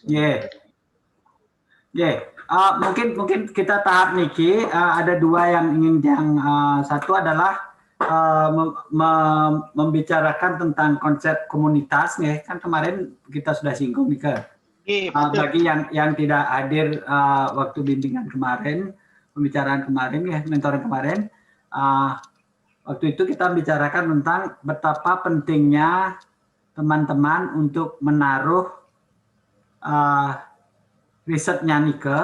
Yeah. Yeah. Mungkin kita tahap Niki, ada dua yang satu adalah membicarakan tentang konsep komunitas nih, kan kemarin kita sudah singgung nih bagi yang tidak hadir waktu bimbingan kemarin, pembicaraan kemarin ya, mentoring kemarin, waktu itu kita bicarakan tentang betapa pentingnya teman-teman untuk menaruh risetnya Nike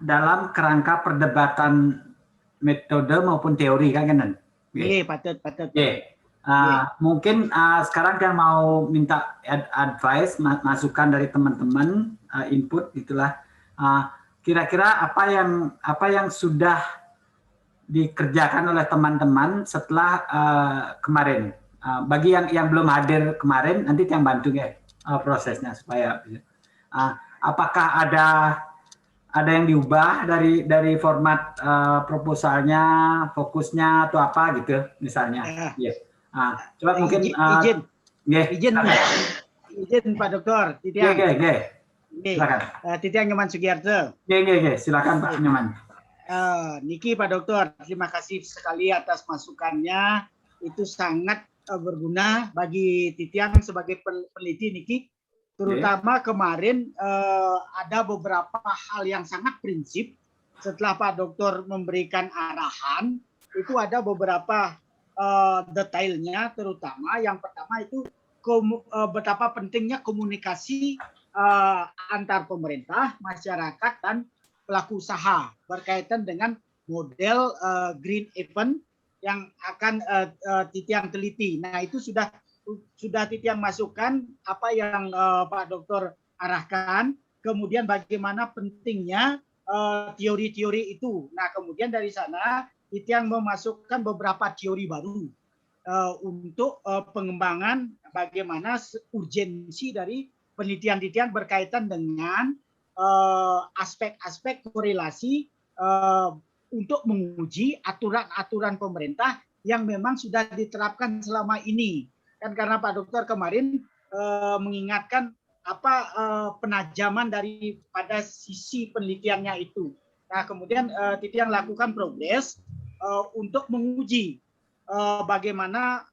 dalam kerangka perdebatan metode maupun teori kan kan? Iya, patut. Mungkin sekarang kan mau minta advice, masukan dari teman-teman, input itulah. Kira-kira apa yang sudah dikerjakan oleh teman-teman setelah kemarin. Bagi yang belum hadir kemarin, nanti yang bantu ya prosesnya supaya. Apakah ada yang diubah dari format proposalnya, fokusnya atau apa gitu misalnya. Yes. Coba mungkin izin Pak Dokter Titiang. Silakan. Titiang Nyoman Sugiarto. Silakan Pak Nyoman. Niki Pak Dokter, terima kasih sekali atas masukannya. Itu sangat berguna bagi Titiang sebagai peneliti Niki. Terutama kemarin ada beberapa hal yang sangat prinsip setelah Pak Dokter memberikan arahan, itu ada beberapa detailnya, terutama yang pertama itu betapa pentingnya komunikasi antar pemerintah, masyarakat, dan pelaku usaha berkaitan dengan model green event yang akan Titiang teliti. Nah, itu sudah Titiang masukkan apa yang Pak Dokter arahkan, kemudian bagaimana pentingnya teori-teori itu. Nah, kemudian dari sana Titiang memasukkan beberapa teori baru untuk pengembangan bagaimana urgensi dari penelitian Titiang berkaitan dengan aspek-aspek korelasi untuk menguji aturan-aturan pemerintah yang memang sudah diterapkan selama ini. Kan karena Pak Dokter kemarin mengingatkan apa penajaman daripada sisi penelitiannya itu. Nah, kemudian Titiang lakukan progres untuk menguji bagaimana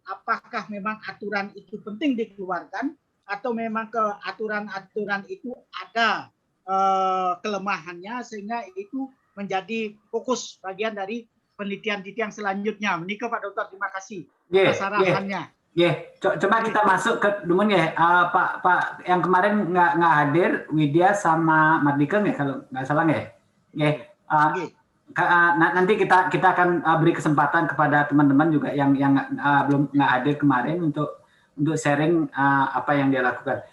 apakah memang aturan itu penting dikeluarkan atau memang aturan-aturan itu ada kelemahannya sehingga itu menjadi fokus bagian dari penelitian Titiang selanjutnya. Menikah Pak Dokter, terima kasih atas arahannya. Coba kita masuk ke Dumun ya, Pak yang kemarin nggak hadir, Widya sama Mardika ya kalau nggak salah ya. Nanti kita akan beri kesempatan kepada teman-teman juga yang belum nggak hadir kemarin untuk sharing apa yang dia lakukan.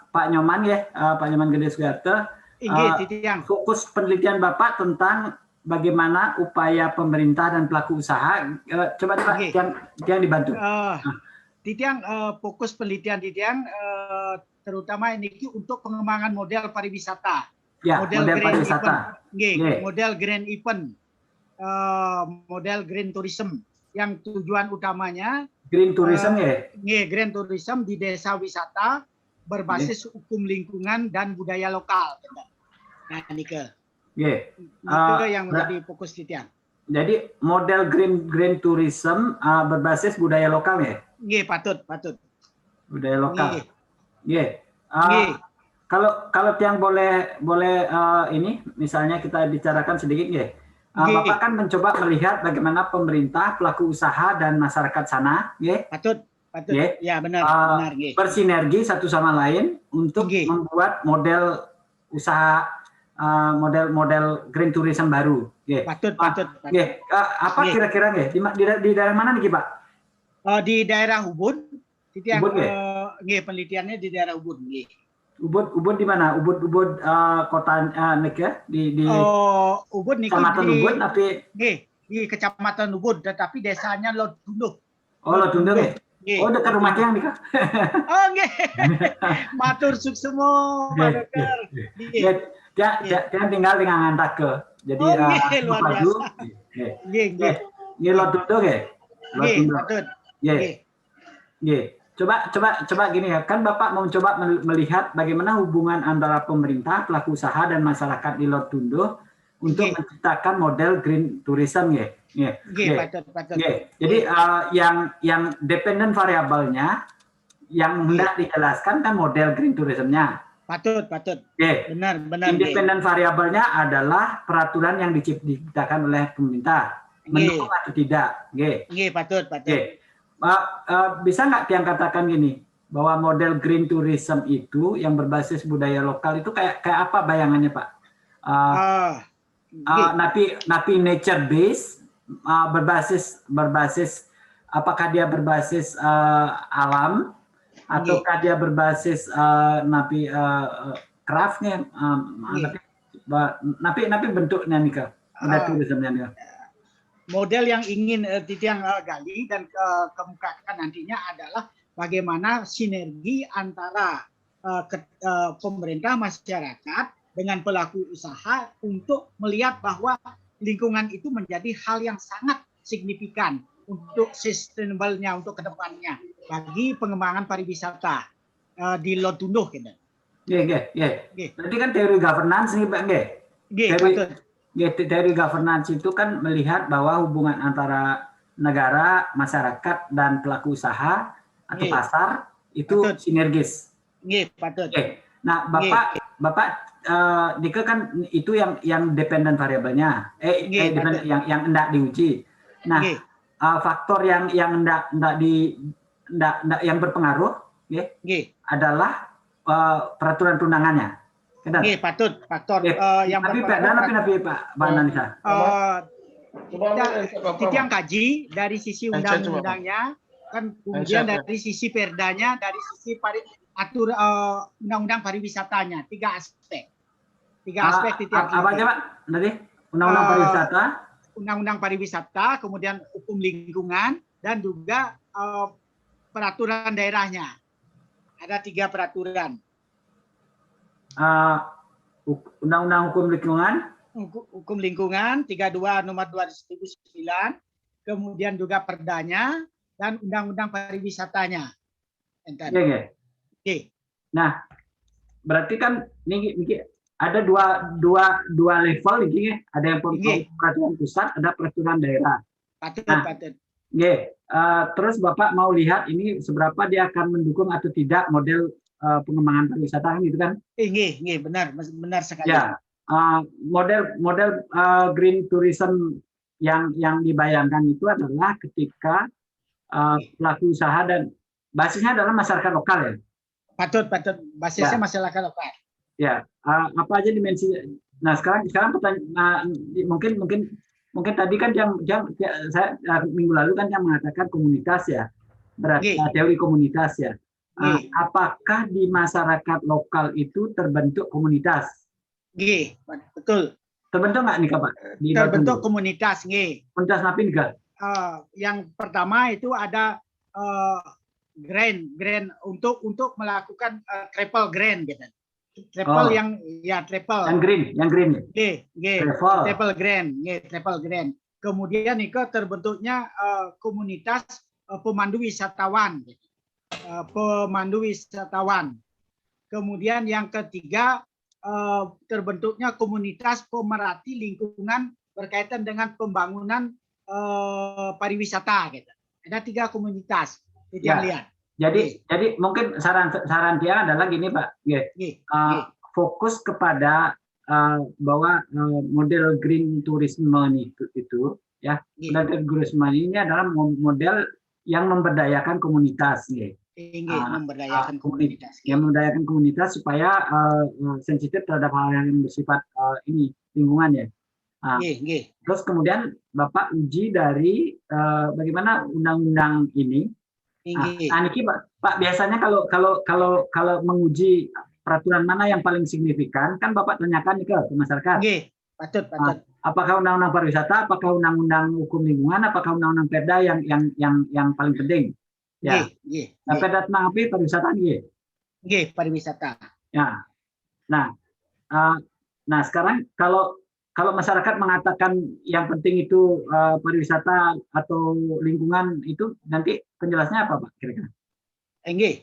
Pak Nyoman ya, Pak Nyoman Gede Sugiarto. Fokus penelitian Bapak tentang bagaimana upaya pemerintah dan pelaku usaha, coba yang dibantu. Titiang, fokus penelitian Titiang terutama ini untuk pengembangan model pariwisata, model pariwisata, model green event, model green tourism, yang tujuan utamanya green tourism green tourism di desa wisata berbasis hukum lingkungan dan budaya lokal. Nah, Nike. Itu yang menjadi fokus Titiang. Jadi model green tourism berbasis budaya lokal ya? Patut. Budaya lokal. Kalau Tiang boleh ini misalnya kita bicarakan sedikit ya. Bapak kan mencoba melihat bagaimana pemerintah, pelaku usaha dan masyarakat sana, Patut. Ya benar. Bersinergi satu sama lain untuk membuat model usaha, model green tourism baru. Patut. Apa kira-kira di daerah mana nih Pak? Di daerah Ubud. Penelitiannya di daerah Ubud. Ubud di mana? Ubud kota di Ubud nih. Kecamatan Ubud tapi di Kecamatan Ubud, tetapi desanya Lodunduk. Lodunduk ya? Dekat rumah Tiang nih Kak. Matur suksemo Pak Dokter. Dia tinggal di Ngantake. Jadi luar biasa. Lodunduk ya? Lodunduk. coba gini ya, kan Bapak mau coba melihat bagaimana hubungan antara pemerintah, pelaku usaha dan masyarakat di Lotundo untuk menciptakan model green tourism ya. Jadi yang dependent variabelnya yang hendak dijelaskan kan model green tourismnya. Patut. Benar. Independent variabelnya adalah peraturan yang diciptakan oleh pemerintah. Mendukung atau tidak. Patut. Bisa nggak Tiang katakan gini, bahwa model green tourism itu yang berbasis budaya lokal itu kayak apa bayangannya Pak? Napi nature based, berbasis apakah dia berbasis alam ataukah dia berbasis napi craftnya, napi bentuknya nih Kak, model tourismnya nih. Model yang ingin Titiang gali dan kemukakan nantinya adalah bagaimana sinergi antara pemerintah, masyarakat dengan pelaku usaha untuk melihat bahwa lingkungan itu menjadi hal yang sangat signifikan untuk sustainable-nya, untuk kedepannya bagi pengembangan pariwisata di Lotundo. Berarti kan teori governance nih Pak, Teori governance itu kan melihat bahwa hubungan antara negara, masyarakat, dan pelaku usaha atau pasar itu sinergis. Nah, Bapak Dika kan itu yang dependent variabelnya, yang hendak diuji. Nah, faktor yang hendak yang berpengaruh, adalah peraturan perundangannya. Patut faktor yang tapi Pak Analisa. Titiang kaji dari sisi undang-undangnya, kan kemudian dari sisi perdanya, dari sisi undang-undang pariwisatanya, tiga aspek Titiang. Apa aja Pak? Nanti undang-undang pariwisata. Undang-undang pariwisata, kemudian hukum lingkungan dan juga peraturan daerahnya. Ada 3 peraturan. Undang-undang hukum lingkungan 32 nomor 2009, kemudian juga perdanya dan undang-undang pariwisatanya. Nah, berarti kan ini ada dua level ini, ada yang peraturan pusat, ada peraturan daerah. Patut. Terus Bapak mau lihat ini seberapa dia akan mendukung atau tidak model pengembangan pariwisata gitu kan? Benar sekali. Ya, model green tourism yang dibayangkan itu adalah ketika pelaku usaha dan basisnya adalah masyarakat lokal ya. Patut. Basisnya masyarakat lokal. Ya, apa aja dimensi? Nah, sekarang pertanyaan, mungkin tadi kan saya minggu lalu kan yang mengatakan komunitas ya, berarti teori komunitas ya. Apakah di masyarakat lokal itu terbentuk komunitas? Betul. Terbentuk nggak nih Pak? Terbentuk komunitas. Komunitas napi enggak? Yang pertama itu ada grant untuk melakukan travel grant gitu. Travel yang green. Travel grant. Kemudian itu terbentuknya komunitas pemandu wisatawan. Kemudian yang ketiga terbentuknya komunitas pemerhati lingkungan berkaitan dengan pembangunan pariwisata gitu. Ada 3 komunitas yang lihat. Jadi mungkin saran dia adalah gini Pak, fokus kepada bahwa model green tourism itu ya, model tourism ini adalah model yang memberdayakan komunitas, memberdayakan komunitas. Yang memberdayakan komunitas supaya sensitif terhadap hal yang bersifat lingkungan ya. Terus kemudian Bapak uji dari bagaimana undang-undang ini. Niki Pak biasanya kalau menguji peraturan mana yang paling signifikan kan Bapak tanyakan ke masyarakat. Patut. Apakah undang-undang pariwisata, apakah undang-undang hukum lingkungan, apakah undang-undang perda yang paling penting? Ya. Perda tentang apa? Pariwisata pariwisata. Ya. Nah sekarang kalau masyarakat mengatakan yang penting itu pariwisata atau lingkungan itu nanti penjelasnya apa Pak kira-kira? Nggih.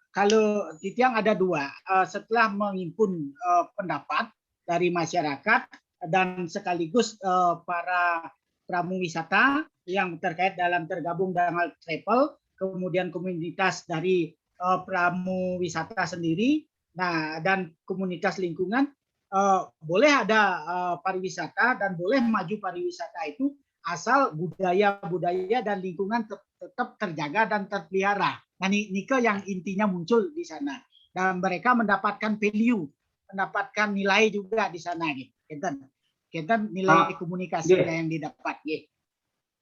Kalau Titiang ada dua, setelah menghimpun pendapat dari masyarakat dan sekaligus para pramu wisata yang terkait dalam tergabung dengan travel, kemudian komunitas dari pramu wisata sendiri, nah dan komunitas lingkungan, boleh ada pariwisata dan boleh maju pariwisata itu asal budaya-budaya dan lingkungan tetap terjaga dan terpelihara. Nah, ini yang intinya muncul di sana. Dan mereka mendapatkan value, mendapatkan nilai juga di sana. Kita nilai komunikasinya yang didapat.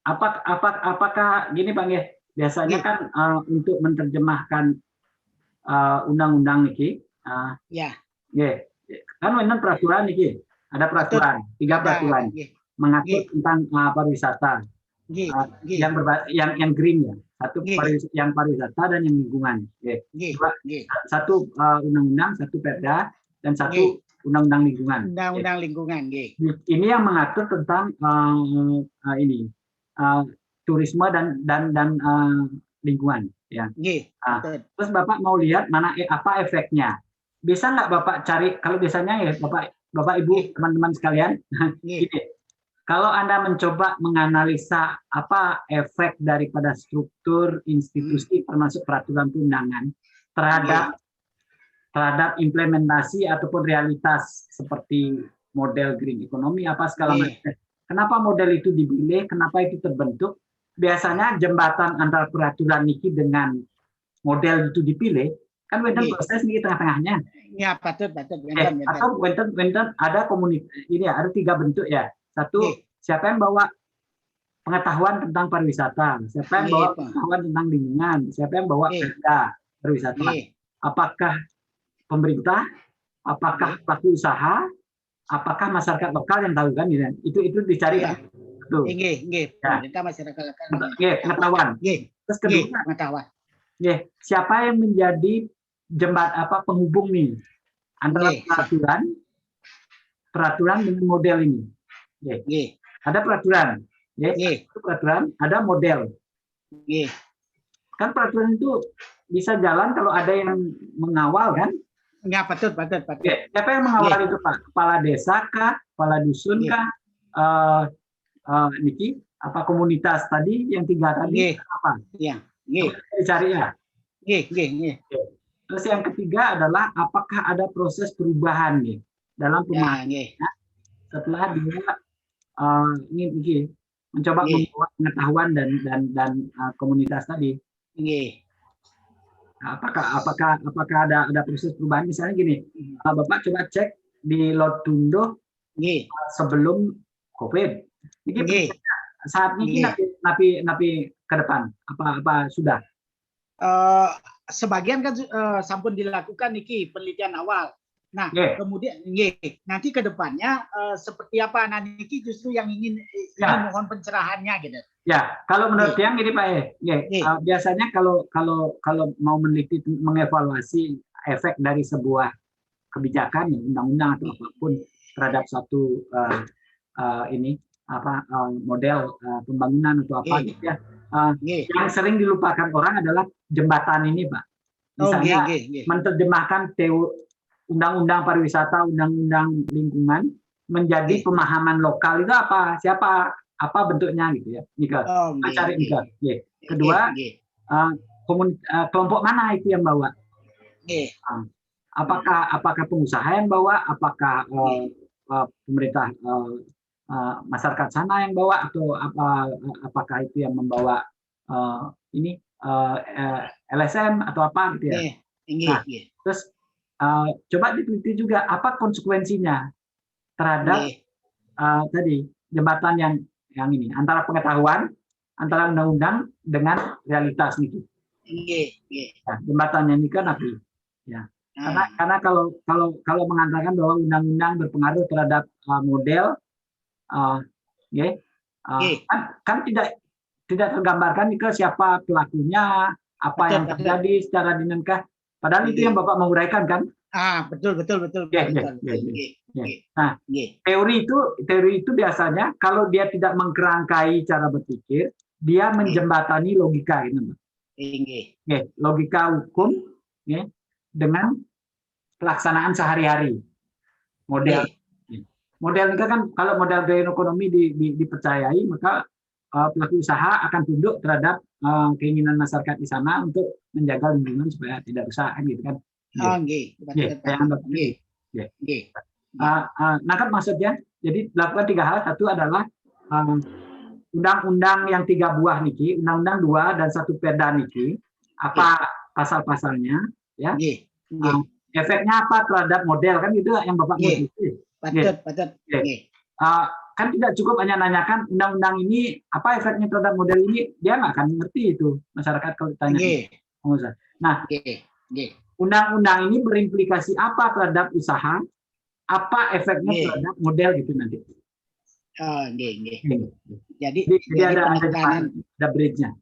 Apakah gini Bang ya? Biasanya kan untuk menerjemahkan undang-undang ini, kan memang peraturan ini, ada peraturan, 3 peraturan mengatur tentang pariwisata. Yang green ya, satu yang pariwisata dan yang lingkungan. Satu undang-undang, satu perda, dan satu undang-undang lingkungan. Undang-undang lingkungan. Ini yang mengatur tentang turisme dan lingkungan. Ya. Terus Bapak mau lihat mana apa efeknya? Bisa nggak Bapak cari? Kalau biasanya ya Bapak Ibu teman-teman sekalian, gini. Kalau Anda mencoba menganalisa apa efek daripada struktur institusi termasuk peraturan perundangan terhadap implementasi ataupun realitas seperti model green economy apa segala macam. Kenapa model itu dipilih? Kenapa itu terbentuk? Biasanya jembatan antara peraturan niki dengan model itu dipilih kan wenten proses niki tengah-tengahnya. Ya, patut. Atau wenten ada komunitas ini ya, ada 3 bentuk ya. Satu, siapa yang bawa pengetahuan tentang pariwisata, siapa yang bawa pengetahuan tentang lingkungan, siapa yang bawa perda pariwisata. Apakah pemerintah, apakah pelaku usaha, apakah masyarakat lokal yang tahu kan? Itu dicari kan? Pemerintah masyarakat lokal. Pengetahuan. Terus kedua, pengetahuan. Siapa yang menjadi penghubung nih antara peraturan dengan model ini? Ada peraturan, peraturan, ada model. Kan peraturan itu bisa jalan kalau ada yang mengawal kan? Ya, patut. Siapa yang mengawal itu Pak? Kepala desa kah? Kepala dusun kah? Niki, apa komunitas tadi yang 3 tadi apa? Dicari ya. Terus yang ketiga adalah apakah ada proses perubahan nih dalam pemahaman setelah dia mencoba membuat pengetahuan dan komunitas tadi. Apakah ada proses perubahan? Misalnya gini, Bapak coba cek di Lotundo sebelum COVID. Ini saat ini napi ke depan apa sudah? Sebagian kan sampun dilakukan niki penelitian awal. Nah, kemudian nanti ke depannya seperti apa? Nah, niki justru yang ingin mohon pencerahannya gitu. Ya, kalau menurut yang gini Pak biasanya kalau mau meneliti mengevaluasi efek dari sebuah kebijakan undang-undang atau apapun terhadap satu model pembangunan atau apa gitu ya. Yang sering dilupakan orang adalah jembatan ini, Pak. Misalnya menerjemahkan undang-undang pariwisata, undang-undang lingkungan menjadi pemahaman lokal itu apa? Siapa? Apa bentuknya gitu ya? Nika. Cari Nika. Kedua, kelompok mana itu yang bawa? Apakah pengusaha yang bawa? Apakah pemerintah masyarakat sana yang bawa atau apakah itu yang membawa LSM atau apa gitu ya? Nah, terus coba diteliti juga apa konsekuensinya terhadap tadi jembatan yang ini antara pengetahuan antara undang-undang dengan realitas gitu. Nah, jembatannya ini kan api. Ya. Karena kalau mengatakan bahwa undang-undang berpengaruh terhadap model kan tidak tergambarkan ke siapa pelakunya, apa yang terjadi secara dinamika. Padahal itu yang Bapak mau uraikan kan? Betul. Nah, teori itu biasanya kalau dia tidak mengkerangkai cara berpikir, dia menjembatani logika gitu. Inggih. Logika hukum ya, dengan pelaksanaan sehari-hari. Model ini kan kalau model green economy dipercayai, maka pelaku usaha akan tunduk terhadap keinginan masyarakat di sana untuk menjaga lingkungan supaya tidak rusak kan gitu kan. Nangkap maksudnya. Jadi lakukan 3 hal. Satu adalah undang-undang yang 3 buah niki, undang-undang 2 dan 1 perda niki, apa pasal-pasalnya ya. Efeknya apa terhadap model kan gitu yang Bapak mengerti. Patut. Kan tidak cukup hanya nanyakan undang-undang ini apa efeknya terhadap model ini, dia nggak akan ngerti itu masyarakat kalau ditanya. Nah, undang-undang ini berimplikasi apa terhadap usaha, apa efeknya terhadap model gitu nanti. Jadi ada bridge-nya.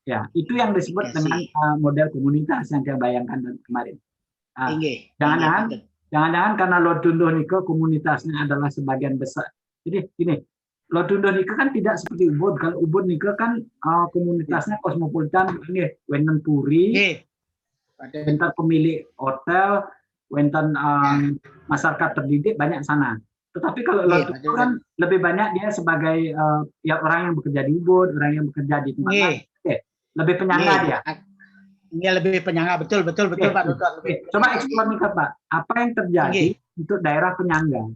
Ya, itu yang disebut dengan model komunitas yang saya bayangkan kemarin. Jangan-jangan karena Lotundoh Nike komunitasnya adalah sebagian besar. Jadi gini, Lotundoh Nike kan tidak seperti Ubud. Kalau Ubud Nike kan komunitasnya kosmopolitan, ini wonten puri, wonten pemilik hotel, wonten masyarakat terdidik banyak sana. Tetapi kalau Lotundoh kan lebih banyak dia sebagai ya orang yang bekerja di Ubud, orang yang bekerja di tempat lain. Lebih penyangga dia. Ini lebih penyangga, betul Pak Dokter. Coba eksplor nih Pak, apa yang terjadi untuk daerah penyangga?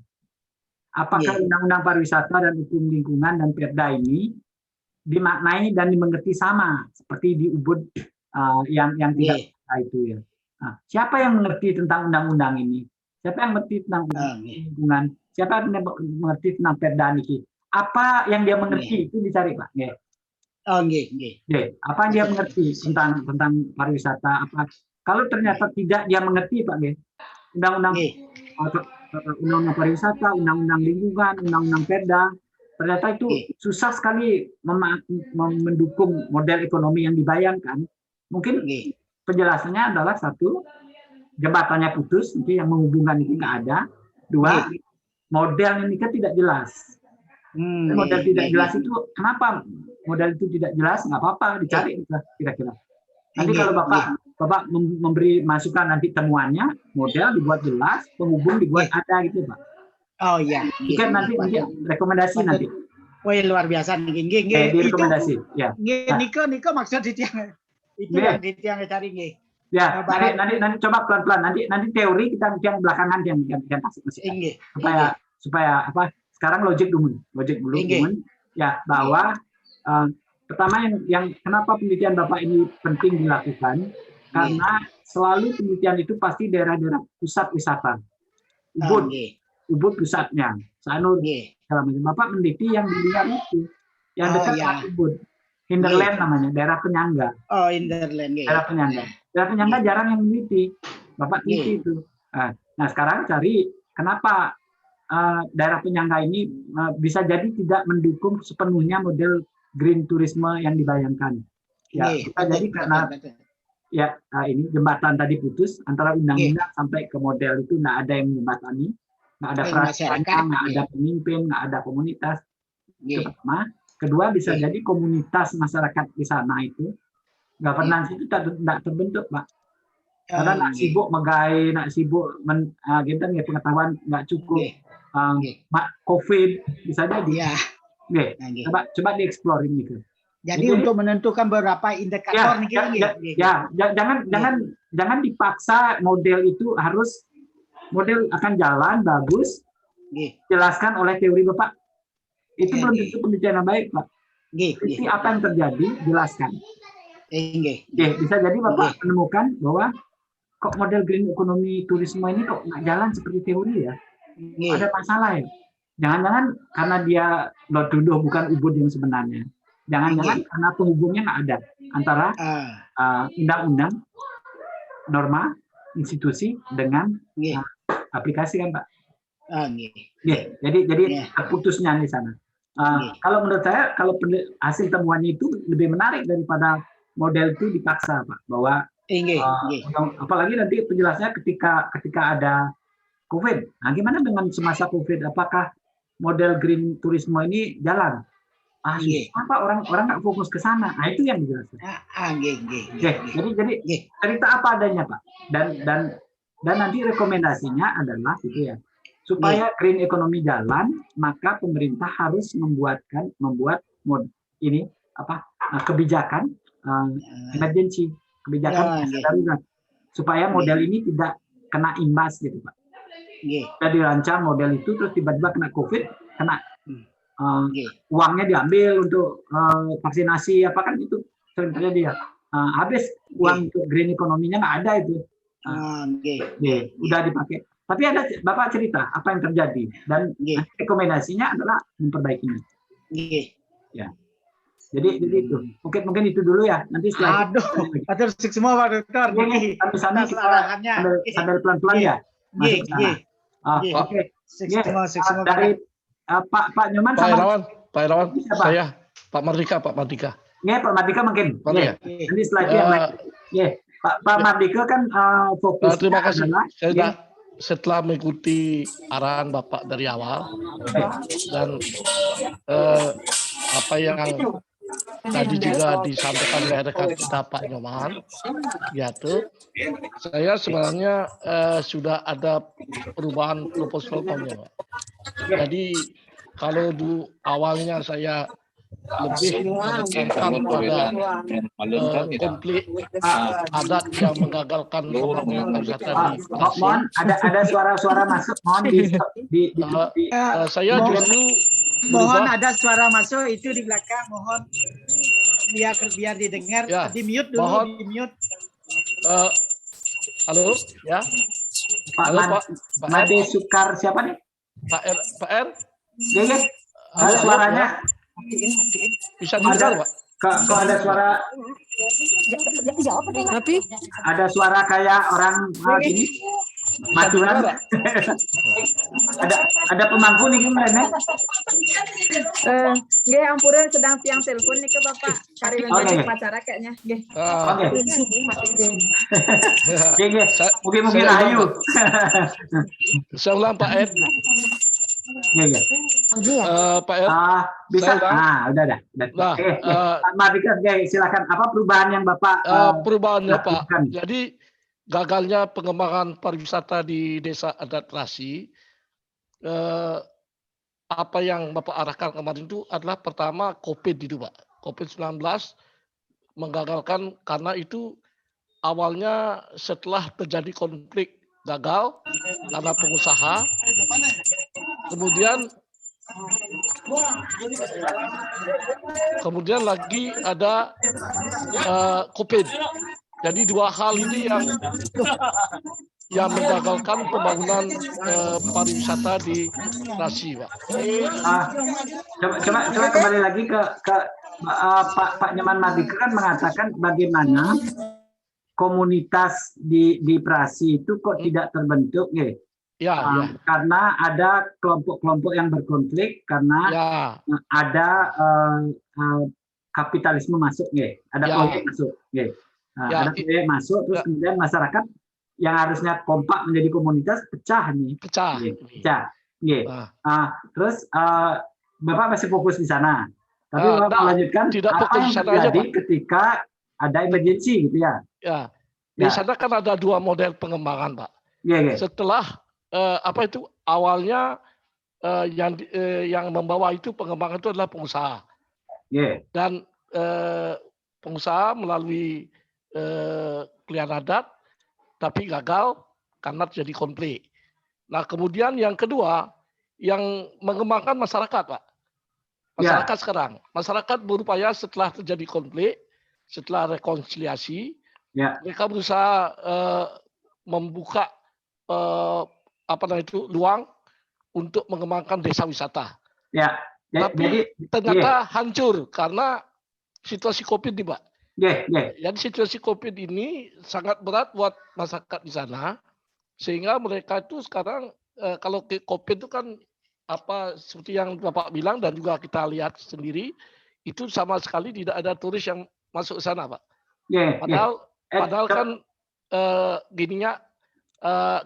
Apakah Undang-Undang Pariwisata dan Hukum Lingkungan dan Perda ini dimaknai dan dimengerti sama seperti di Ubud yang tidak itu ya? Nah, siapa yang mengerti tentang undang-undang ini? Siapa yang mengerti tentang lingkungan? Siapa yang mengerti tentang Perda ini? Apa yang dia mengerti itu dicari Pak. Apa yang dia mengerti tentang pariwisata? Apa kalau ternyata tidak dia mengerti Pak undang-undang pariwisata, undang-undang lingkungan, undang-undang Perda, ternyata itu susah sekali mendukung model ekonomi yang dibayangkan. Mungkin penjelasannya adalah 1, jembatannya putus, yang menghubungkan itu nggak ada. 2, model ini kan tidak jelas. Model tidak jelas itu kenapa model itu tidak jelas? Nggak apa-apa dicari kira-kira. Nanti kalau Bapak memberi masukan nanti temuannya, model dibuat jelas, penghubung dibuat ada gitu Pak. Oh iya. Kan nanti rekomendasi nanti. Wih luar biasa nih. Rekomendasi. Ya. Niko maksud di tiang itu yang di tiang cari nih. Ya. Nanti coba pelan-pelan. Nanti teori kita yang belakangan yang kasih supaya apa? Sekarang logik dulu. Ya bahwa pertama yang kenapa penelitian Bapak ini penting dilakukan karena selalu penelitian itu pasti daerah-daerah pusat wisata. Ubud pusatnya, Sanur. Bapak meneliti yang di luar itu, yang dekat dengan Ubud. Hinterland namanya, daerah penyangga. Hinterland. Daerah penyangga. Daerah penyangga jarang yang meneliti. Bapak teliti itu. Nah sekarang cari kenapa daerah penyangga ini bisa jadi tidak mendukung sepenuhnya model green tourisme yang dibayangkan. Ya, jadi karena ini jembatan tadi putus antara undang-undang sampai ke model itu nggak ada yang menjembatani, nggak ada peraturan, nggak ada pemimpin, nggak ada komunitas. Itu pertama. Kedua bisa jadi komunitas masyarakat di sana itu governance itu tidak terbentuk Pak. Karena nak sibuk megai, nak sibuk pengetahuan nggak cukup. COVID bisa jadi. Coba dieksplor ini. Jadi untuk menentukan beberapa indikator jangan dipaksa model itu harus model akan jalan bagus. Jelaskan oleh teori Bapak. Itu belum tentu penelitian yang baik Pak. Jadi apa yang terjadi jelaskan. Bisa jadi Bapak menemukan bahwa kok model green economy turisme ini kok nggak jalan seperti teori ya. Ada masalah ya. Jangan-jangan karena dia Lotundoh bukan Ubud yang sebenarnya. Jangan-jangan karena penghubungnya nggak ada antara undang-undang, norma, institusi dengan aplikasi kan Pak. Jadi terputusnya di sana. Kalau menurut saya kalau hasil temuannya itu lebih menarik daripada model itu dipaksa Pak. Bahwa apalagi nanti penjelasannya ketika ada COVID. Nah, gimana dengan semasa COVID? Apakah model green tourisme ini jalan? Nggih. apa orang nggak fokus ke sana. Nah, itu yang dijelaskan. Nggih. Jadi cerita apa adanya, Pak. Dan nanti rekomendasinya adalah gitu ya. Supaya green economy jalan, maka pemerintah harus membuat kebijakan emergency, kebijakan darurat, supaya model ini tidak kena imbas gitu, Pak. Kita dirancang model itu terus tiba-tiba kena COVID, kena uangnya diambil untuk vaksinasi apa kan itu sering terjadi ya. Habis uang untuk green economy-nya nggak ada itu. Udah dipakai. Tapi ada Bapak cerita apa yang terjadi dan rekomendasinya adalah memperbaikinya. Ya. Jadi itu mungkin itu dulu ya. Nanti setelah atur semua Pak Dokter. Sambil sambil pelan-pelan ya. Oke. Dari Pak Nyoman sama Pak Irawan, saya Pak Mardika. Nih, Pak Mardika mungkin. Nanti setelah itu yang lain. Pak Mardika kan fokus. Terima kasih. Setelah mengikuti arahan Bapak dari awal dan apa yang tadi juga disampaikan oleh rekan kita Pak Nyoman, saya sebenarnya sudah ada perubahan proposalnya, Pak. Jadi kalau awalnya saya lebih menekankan pada konflik adat yang menggagalkan pembangunan wisata di Bekasi. Mohon ada suara-suara masuk. Mohon saya justru mohon ada suara masuk itu di belakang. Mohon biar didengar. Di mute dulu. Mohon, di mute. Halo ya. Pak Made Sukar siapa nih? Pak R. Ya. Suaranya bisa dengar, Pak? Kalau ada suara, tapi ada suara kayak orang gini, maturan. ada pemangku nih gimana? Nggih ampura sedang tiang telepon nih ke Bapak. Kari menjadi pacara kayaknya. Nggih. Oke. Nggih. Mungkin rahayu. Saya ulang Pak Ed. Iya. Pak Ed. Bisa. Udah. Mardika, silakan. Apa perubahan yang Bapak? Perubahannya Pak. Jadi gagalnya pengembangan pariwisata di Desa Adat Terasi. Apa yang Bapak arahkan kemarin itu adalah pertama COVID itu Pak. COVID-19 menggagalkan karena itu awalnya setelah terjadi konflik gagal karena pengusaha. Kemudian lagi ada COVID. Jadi dua hal ini yang menggagalkan pembangunan pariwisata di Terasi, Pak. Coba kembali lagi ke Pak Nyoman Mardika kan mengatakan bagaimana komunitas di Prasi itu kok tidak terbentuk, ya. Karena ada kelompok-kelompok yang berkonflik karena ada kapitalisme masuk, ada proyek masuk, ada proyek masuk, terus kemudian masyarakat yang harusnya kompak menjadi komunitas pecah. Terus Bapak masih fokus di sana, tapi Bapak melanjutkan apa yang terjadi ketika ada emergency, gitu ya? Di sana kan ada dua model pengembangan, Pak. Setelah awalnya yang membawa itu pengembangan itu adalah pengusaha, dan pengusaha melalui klien adat, tapi gagal karena terjadi konflik. Nah, kemudian yang kedua, yang mengembangkan masyarakat, Pak. Masyarakat sekarang. Masyarakat berupaya setelah terjadi konflik, setelah rekonsiliasi, mereka berusaha membuka luang untuk mengembangkan desa wisata. Tapi ternyata hancur karena situasi COVID ini, Pak. Jadi situasi COVID ini sangat berat buat masyarakat di sana, sehingga mereka itu sekarang kalau COVID itu kan seperti yang Bapak bilang dan juga kita lihat sendiri, itu sama sekali tidak ada turis yang masuk ke sana, Pak. Padahal kan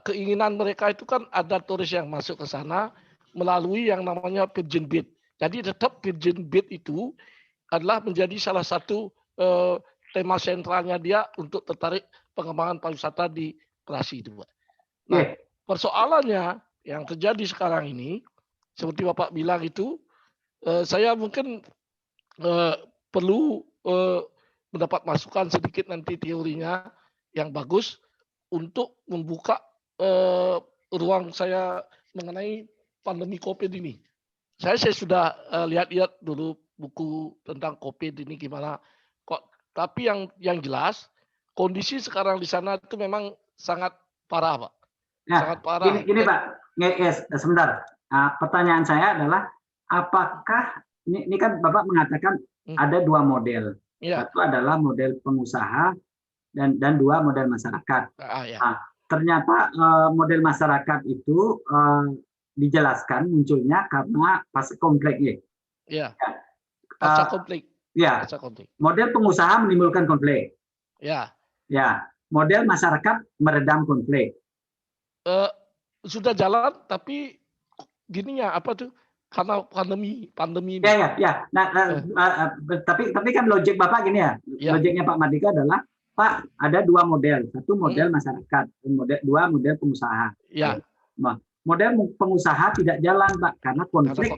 keinginan mereka itu kan ada turis yang masuk ke sana melalui yang namanya Virgin Beach. Jadi tetap Virgin Beat itu adalah menjadi salah satu tema sentralnya dia untuk tertarik pengembangan pariwisata di Kerasi itu, Pak. Nah, persoalannya yang terjadi sekarang ini, seperti Bapak bilang itu, saya mungkin perlu mendapat masukan sedikit nanti teorinya yang bagus untuk membuka ruang saya mengenai pandemi COVID ini. Saya sudah lihat-lihat dulu buku tentang COVID ini gimana kok. Tapi yang jelas kondisi sekarang di sana itu memang sangat parah, Pak. Nah, sangat parah. Gini Pak, sebentar. Pertanyaan saya adalah, apakah ini kan Bapak mengatakan ada dua model. Satu adalah model pengusaha dan dua model masyarakat. Nah, ternyata model masyarakat itu dijelaskan munculnya karena fase konflik. Fase konflik. Model pengusaha menimbulkan konflik. Model masyarakat meredam konflik. Sudah jalan, tapi gininya apa tuh? Karena pandemi ini. Nah, tapi kan logik Bapak gini ya. Logiknya Pak Mardika adalah, Pak, ada dua model. Satu model masyarakat, dua model pengusaha. Model pengusaha tidak jalan, Pak, karena konflik.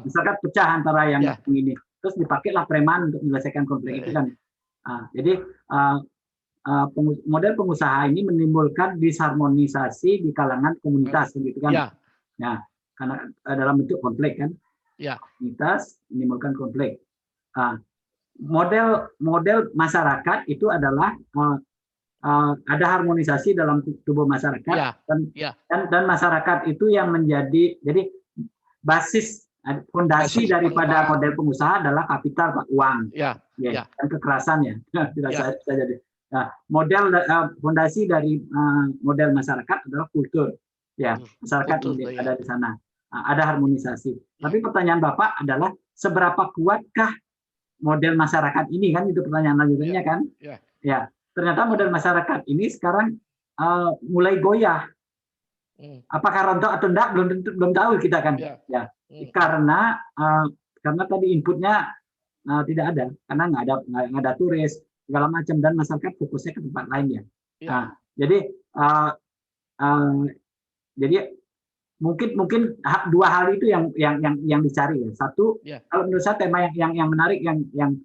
Misalkan pecah antara yang ini. Terus dipakailah preman untuk menyelesaikan konflik itu kan. Jadi model pengusaha ini menimbulkan disharmonisasi di kalangan komunitas, gitu kan? Nah, karena dalam bentuk konflik kan? Komunitas menimbulkan konflik. Model masyarakat itu adalah ada harmonisasi dalam tubuh masyarakat dan masyarakat itu yang menjadi basis fondasi daripada model pengusaha adalah kapital, Pak, uang, dan kekerasan ya. Nah, model fondasi dari model masyarakat adalah kultur, masyarakat yang ada di sana. Ada harmonisasi. Tapi pertanyaan Bapak adalah, seberapa kuatkah model masyarakat ini, kan itu pertanyaan lanjutannya kan? Ternyata model masyarakat ini sekarang mulai goyah. Apakah rontok atau enggak belum tahu kita kan? Karena tadi inputnya tidak ada, karena nggak ada turis segala macam, dan masyarakat fokusnya ke tempat lain ya. Jadi mungkin dua hal itu yang dicari ya. Satu, kalau menurut saya tema yang menarik yang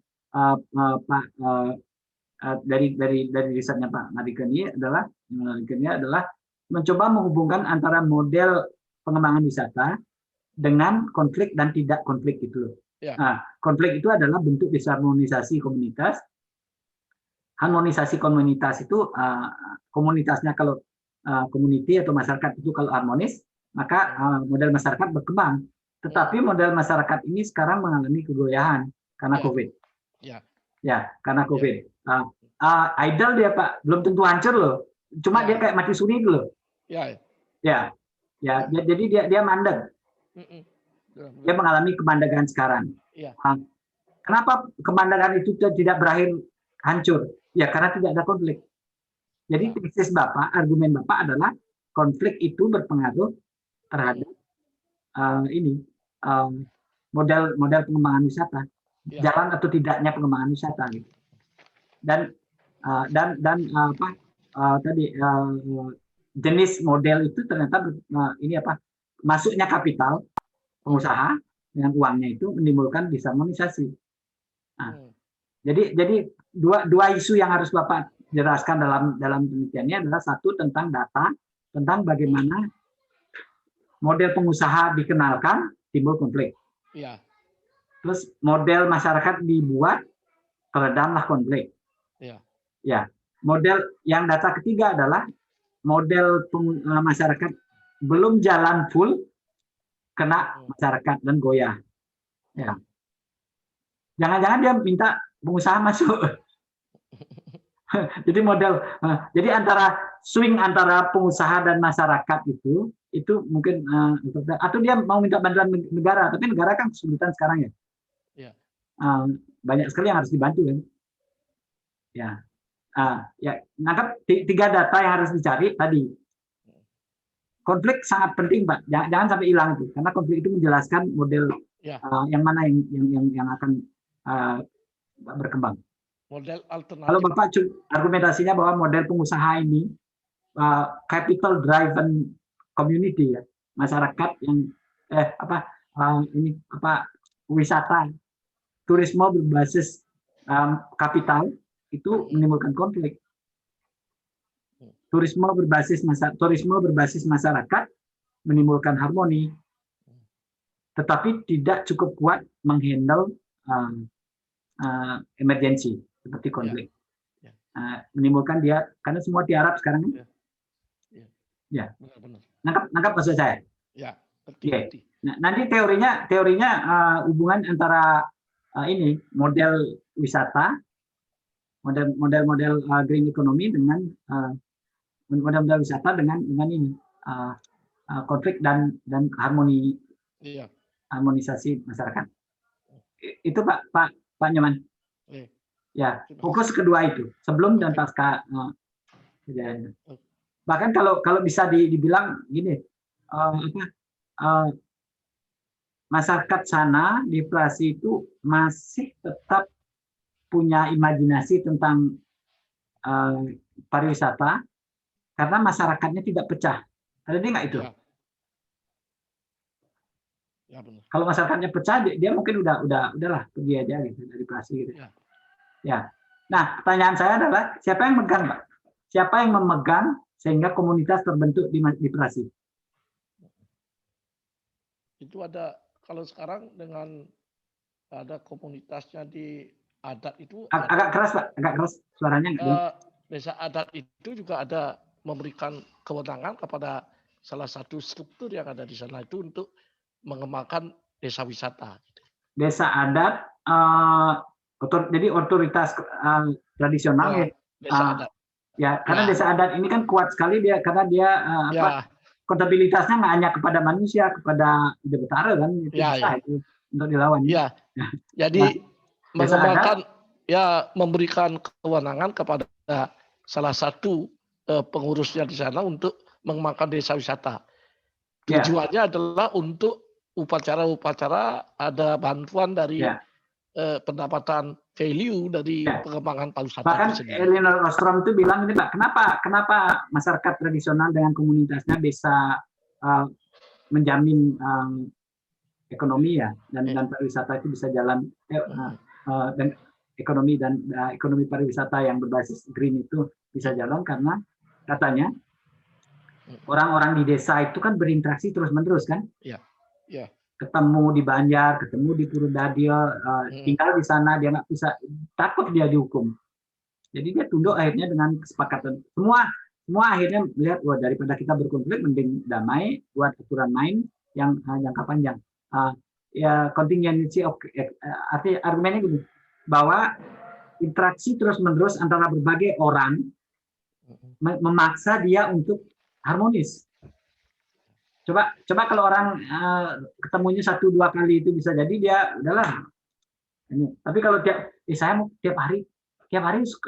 Pak dari risetnya Pak Mardika ini adalah mencoba menghubungkan antara model pengembangan wisata dengan konflik dan tidak konflik gitu loh. Konflik itu adalah bentuk disharmonisasi komunitas. Harmonisasi komunitas itu komunitasnya kalau community atau masyarakat itu kalau harmonis, maka model masyarakat berkembang. Tetapi model masyarakat ini sekarang mengalami kegoyahan karena COVID. Karena COVID. Idle dia, Pak, belum tentu hancur loh. Cuma dia kayak mati suri gitu loh. Jadi dia mandek. Dia mengalami kemandegan sekarang. Kenapa kemandegan itu tidak berakhir hancur? Ya karena tidak ada konflik. Jadi tesis Bapak, argumen Bapak adalah konflik itu berpengaruh terhadap model pengembangan wisata, jalan atau tidaknya pengembangan wisata gitu. Dan jenis model itu ternyata masuknya kapital pengusaha dengan uangnya itu menimbulkan disharmonisasi. Jadi dua isu yang harus Bapak jelaskan dalam penelitiannya adalah, satu tentang data, tentang bagaimana model pengusaha dikenalkan timbul konflik. Terus model masyarakat dibuat teredamlah konflik. Model yang data ketiga adalah model masyarakat belum jalan full, kena masyarakat dan goyah. Jangan-jangan dia minta pengusaha masuk. Jadi antara swing antara pengusaha dan masyarakat itu mungkin atau dia mau minta bantuan negara, tapi negara kan kesulitan sekarang ya. Banyak sekali yang harus dibantu kan. Nangkap tiga data yang harus dicari tadi. konflik sangat penting, Pak. Jangan sampai hilang itu, karena konflik itu menjelaskan model yang mana yang akan berkembang. Model alternatif. Kalau Bapak argumentasinya bahwa model pengusaha ini capital driven community, ya, masyarakat yang wisata, turisme berbasis kapital itu menimbulkan konflik. Turisme berbasis masyarakat menimbulkan harmoni, tetapi tidak cukup kuat menghandle emergensi seperti konflik. Menimbulkan dia, karena semua di Arab sekarang. Ya, nangkap maksud saya. Ya, Nah, nanti teorinya hubungan antara ini model wisata, model green economy dengan model wisata dengan ini konflik dan harmonisasi masyarakat. Itu Pak Nyoman. Ya, fokus kedua itu sebelum dan pasca kejadian. Bahkan kalau bisa dibilang gini, masyarakat sana di Prasi itu masih tetap punya imajinasi tentang pariwisata karena masyarakatnya tidak pecah. Ada nggak itu? Ya, benar. Kalau masyarakatnya pecah, dia mungkin udahlah pergi aja gitu dari Prasi gitu. Ya. Nah, pertanyaan saya adalah siapa yang megang, Pak? Siapa yang memegang sehingga komunitas terbentuk di Prasi? Itu ada, kalau sekarang dengan ada komunitasnya di adat itu agak keras, Pak, agak keras suaranya. Desa adat itu juga ada memberikan kewenangan kepada salah satu struktur yang ada di sana itu untuk mengembangkan desa wisata. Desa adat, jadi otoritas tradisional desa adat. Ya, karena desa adat ini kan kuat sekali karena dia kontabilitasnya nggak hanya kepada manusia, kepada ide betara kan, itu bisa itu untuk dilawan. Iya. Jadi mengembangkan memberikan kewenangan kepada salah satu pengurusnya di sana untuk mengembangkan desa wisata. Tujuannya adalah untuk upacara-upacara ada bantuan dari pendapatan value dari pengembangan pariwisata. Bahkan Elinor Ostrom itu bilang ini, Pak, kenapa masyarakat tradisional dengan komunitasnya bisa menjamin ekonomi dan pariwisata itu bisa jalan dan ekonomi pariwisata yang berbasis green itu bisa jalan karena katanya orang-orang di desa itu kan berinteraksi terus-menerus kan? Iya. Ketemu di Banjar, ketemu di Purwodadi, tinggal di sana, dia nggak bisa, takut dia dihukum. Jadi dia tunduk akhirnya dengan kesepakatan. Semua akhirnya melihat, wah daripada kita berkonflik, mending damai, buat aturan main yang jangka panjang. Contingency of, artinya argumennya gini, bahwa interaksi terus-menerus antara berbagai orang memaksa dia untuk harmonis. Coba kalau orang ketemunya 1-2 kali itu bisa jadi dia udahlah. Tapi kalau saya mau tiap hari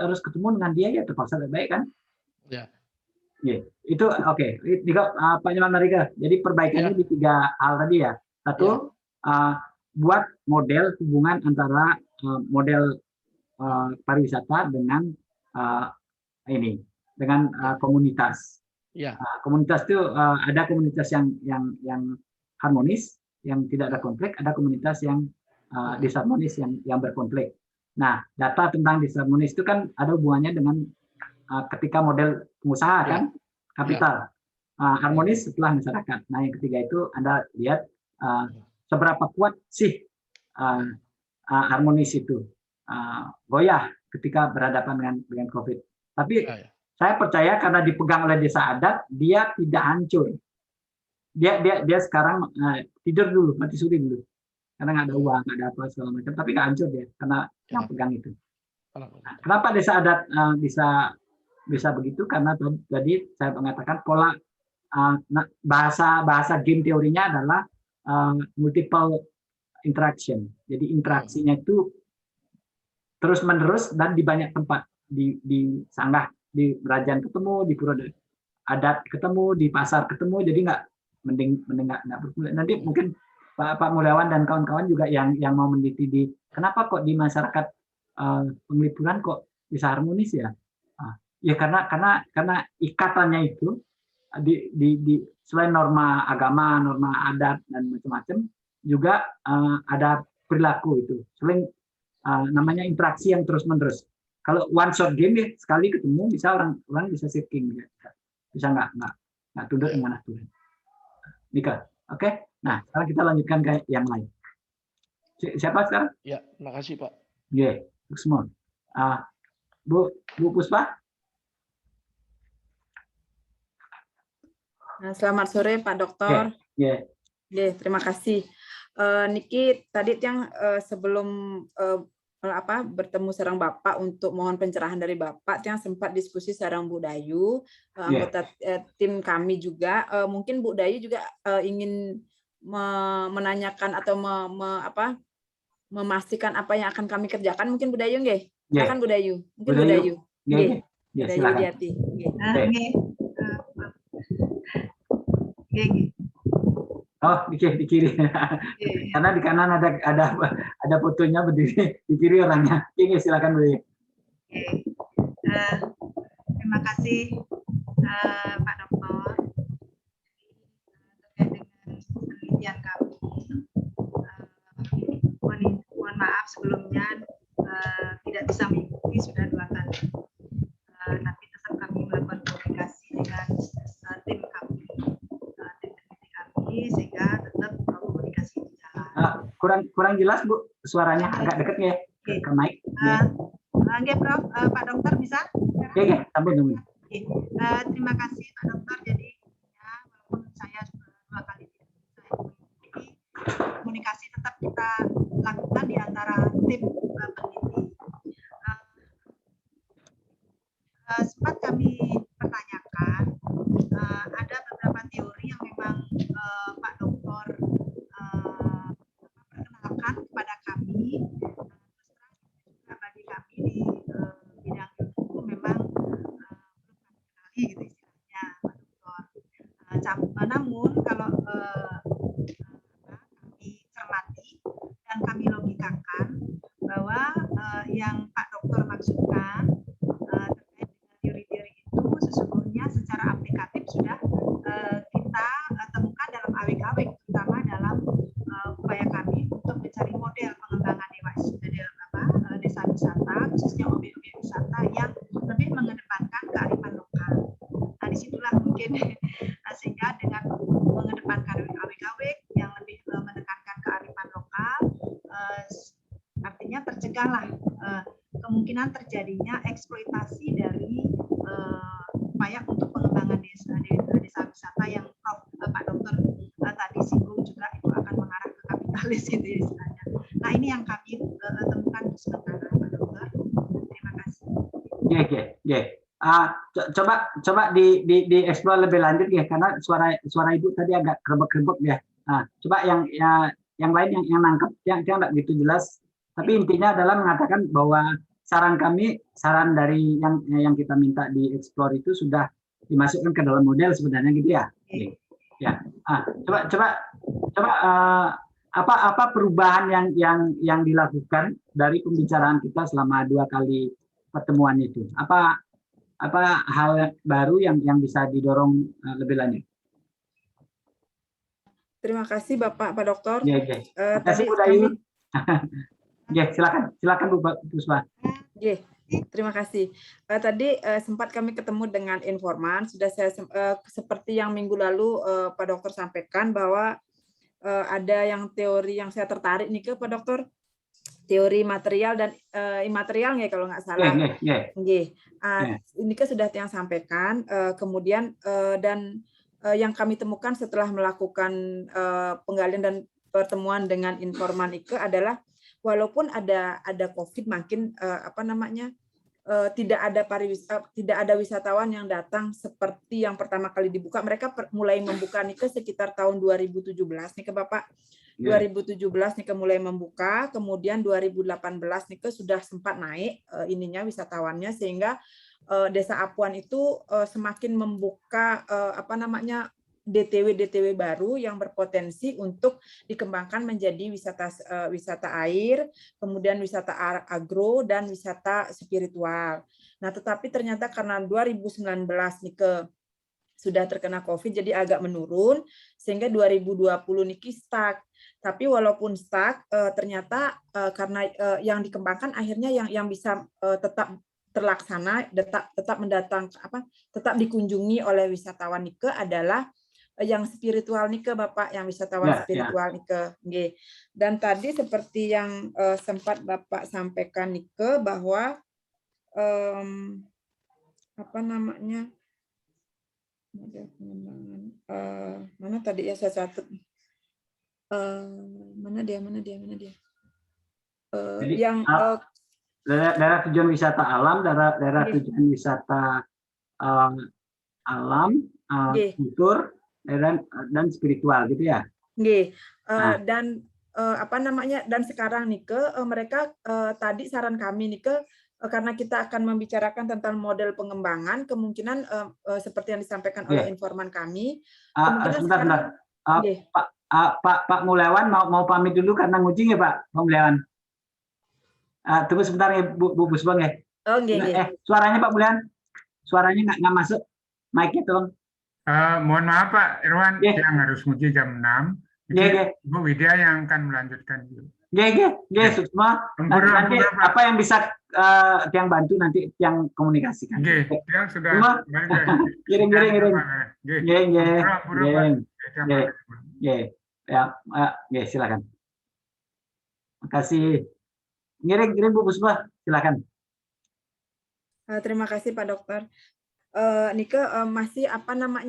harus ketemu dengan dia, ya terpaksa baik kan? Ya. Itu oke. Pak Nyoman Mariga. Jadi perbaikannya di 3 hal tadi ya. Satu, buat model hubungan antara model pariwisata dengan dengan komunitas. Komunitas itu ada komunitas yang harmonis, yang tidak ada konflik, ada komunitas yang disharmonis, yang berkonflik. Nah, data tentang disharmonis itu kan ada hubungannya dengan ketika model pengusaha kan, kapital. Harmonis setelah masyarakat. Nah, yang ketiga itu Anda lihat seberapa kuat sih harmonis itu goyah ketika berhadapan dengan COVID. Tapi saya percaya karena dipegang oleh desa adat, dia tidak hancur. Dia sekarang tidur dulu, mati suri dulu. Karena nggak ada uang, nggak ada apa segala macam. Tapi nggak hancur dia, karena yang pegang itu. Nah, kenapa desa adat bisa begitu? Karena tadi saya mengatakan pola bahasa game teorinya adalah multiple interaction. Jadi interaksinya itu terus menerus dan di banyak tempat, di Sanggah, di Berajan ketemu, di Purwodadi adat ketemu, di pasar ketemu, jadi mending nggak berkulit. Nanti mungkin Pak Mulyawan dan kawan-kawan juga yang mau meneliti di kenapa kok di masyarakat penglipuran kok bisa harmonis ya? Ya karena ikatannya itu di selain norma agama, norma adat dan macam-macam juga ada perilaku itu. Selain namanya interaksi yang terus-menerus. Kalau one shot game ya sekali ketemu bisa orang bisa shifting, bisa nggak tunduk dengan aturan. Nika, oke? Nah, sekarang kita lanjutkan ke yang lain. Siapa sekarang? Ya, makasih Pak. Ya, semua. Bu Puspa. Selamat sore Pak Dokter. Terima kasih. Niki tadi yang sebelum bertemu sarang Bapak untuk mohon pencerahan dari Bapak yang sempat diskusi sarang Bu Dayu, anggota tim kami juga. Mungkin Bu Dayu juga ingin menanyakan atau memastikan apa yang akan kami kerjakan. Mungkin Bu Dayu nggih? Silakan Bu Dayu. Mungkin Bu Dayu. Nggih. Bu Dayu Widiati. Nggih. Oh, di kiri. Karena di kanan ada fotonya berdiri, di kiri orangnya. Ini silakan Bu. Terima kasih Pak Dokter. Terkait dengan penelitian kami, mohon maaf sebelumnya tidak bisa mengikuti sudah 2 kali. Tapi tetap kami melakukan komunikasi dengan tim kami, sehingga tetap komunikasi berjalan. Kurang jelas Bu, suaranya agak dekat ya ke mic. Nggih Prof, Pak Dokter bisa? Oke, sambung. Terima kasih Pak Dokter. Jadi ya, walaupun saya sudah 2 kali tidak bisa mengikuti, komunikasi tetap kita lakukan di antara tim peneliti. Sempat kami pertanyakan, ada beberapa teori yang memang Pak Dokter perkenalkan kepada kami. Bagi kami di bidang itu memang belum kami kenali gitu istilahnya, Pak Dokter. Namun kalau kami cermati dan kami logikakan bahwa yang Pak Dokter maksudkan terkait dengan teori-teori itu sesungguhnya secara aplikatif sudah kita temukan dalam AWKW, terutama dalam upaya kami untuk mencari model pengembangan desa wisata, khususnya objek-objek wisata yang lebih mengedepankan kearifan lokal. Nah, disitulah mungkin sehingga dengan mengedepankan AWKW yang lebih menekankan kearifan lokal, artinya tercegahlah kemungkinan terjadinya eksploitasi dari upaya untuk pengembangan desa wisata yang Pak Dokter tadi singgung juga itu akan mengarah ke kapitalis gitu istilahnya. Nah, ini yang kami temukan sementara Pak Dokter. Terima kasih. Coba di explore lebih lanjut ya, karena suara Ibu tadi agak kerebek-kerebek ya. Coba yang lain yang nangkep, yang nggak begitu jelas. Tapi intinya adalah mengatakan bahwa saran dari yang kita minta di explore itu sudah dimasukkan ke dalam model sebenarnya gitu ya. Ya. Coba apa perubahan yang dilakukan dari pembicaraan kita selama 2 kali pertemuan itu? Apa hal baru yang bisa didorong lebih lanjut? Terima kasih Pak Dokter. Terima kasih Bu Dayu. Silakan Bu Puspa. Terima kasih. Tadi sempat kami ketemu dengan informan, sudah saya seperti yang minggu lalu Pak Dokter sampaikan bahwa ada yang teori yang saya tertarik nih ke Pak Dokter, teori material dan imaterial nggak kalau nggak salah. Ini kan sudah yang sampaikan. Kemudian dan yang kami temukan setelah melakukan penggalian dan pertemuan dengan informan Ike adalah walaupun ada COVID makin tidak ada wisatawan yang datang seperti yang pertama kali dibuka. Mereka mulai membuka nih ke sekitar tahun 2017 nih ke Bapak. 2017 nih ke mulai membuka, kemudian 2018 nih ke sudah sempat naik ininya wisatawannya, sehingga Desa Apuan itu semakin membuka DTW baru yang berpotensi untuk dikembangkan menjadi wisata air, kemudian wisata agro dan wisata spiritual. Nah, tetapi ternyata karena 2019 nih sudah terkena COVID jadi agak menurun sehingga 2020 niki stuck. Tapi walaupun stuck ternyata karena yang dikembangkan akhirnya yang bisa tetap terlaksana, tetap dikunjungi oleh wisatawan nike adalah yang spiritual nike Bapak, yang wisatawan spiritual nike. Dan tadi seperti yang sempat Bapak sampaikan nike bahwa pengembangan mana tadi ya saya catat mana dia jadi, daerah tujuan wisata alam, daerah tujuan wisata alam, kultur dan spiritual gitu ya. Dan dan sekarang nih mereka tadi saran kami nih karena kita akan membicarakan tentang model pengembangan, kemungkinan seperti yang disampaikan oleh informan kami. Sebentar. Pak Mulyawan mau pamit dulu karena ngucing ya Pak Mulyawan. Tunggu sebentar ya Bu Busbang ya. Suaranya Pak Mulyawan, suaranya nggak masuk. Mic-nya tolong. Mohon maaf Pak Irwan, yang harus nguji jam 6. Bu Widya yang akan melanjutkan dulu. Sukma. Nanti apa yang bisa yang bantu nanti yang komunikasikan. Yang sudah Giring. Silakan. Makasih. Giring Bu Busbah, silakan. Terima kasih Pak Dokter. Nike masih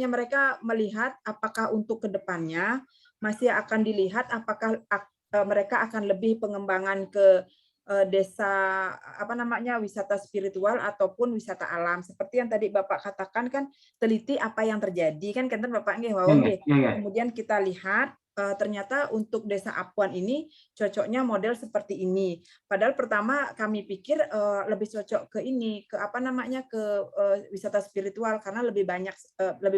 mereka melihat apakah untuk kedepannya masih akan dilihat apakah mereka akan lebih pengembangan ke desa wisata spiritual ataupun wisata alam seperti yang tadi Bapak katakan kan teliti apa yang terjadi kan Bapak kemudian kita lihat ternyata untuk desa Apuan ini cocoknya model seperti ini. Padahal pertama kami pikir lebih cocok ke wisata spiritual karena lebih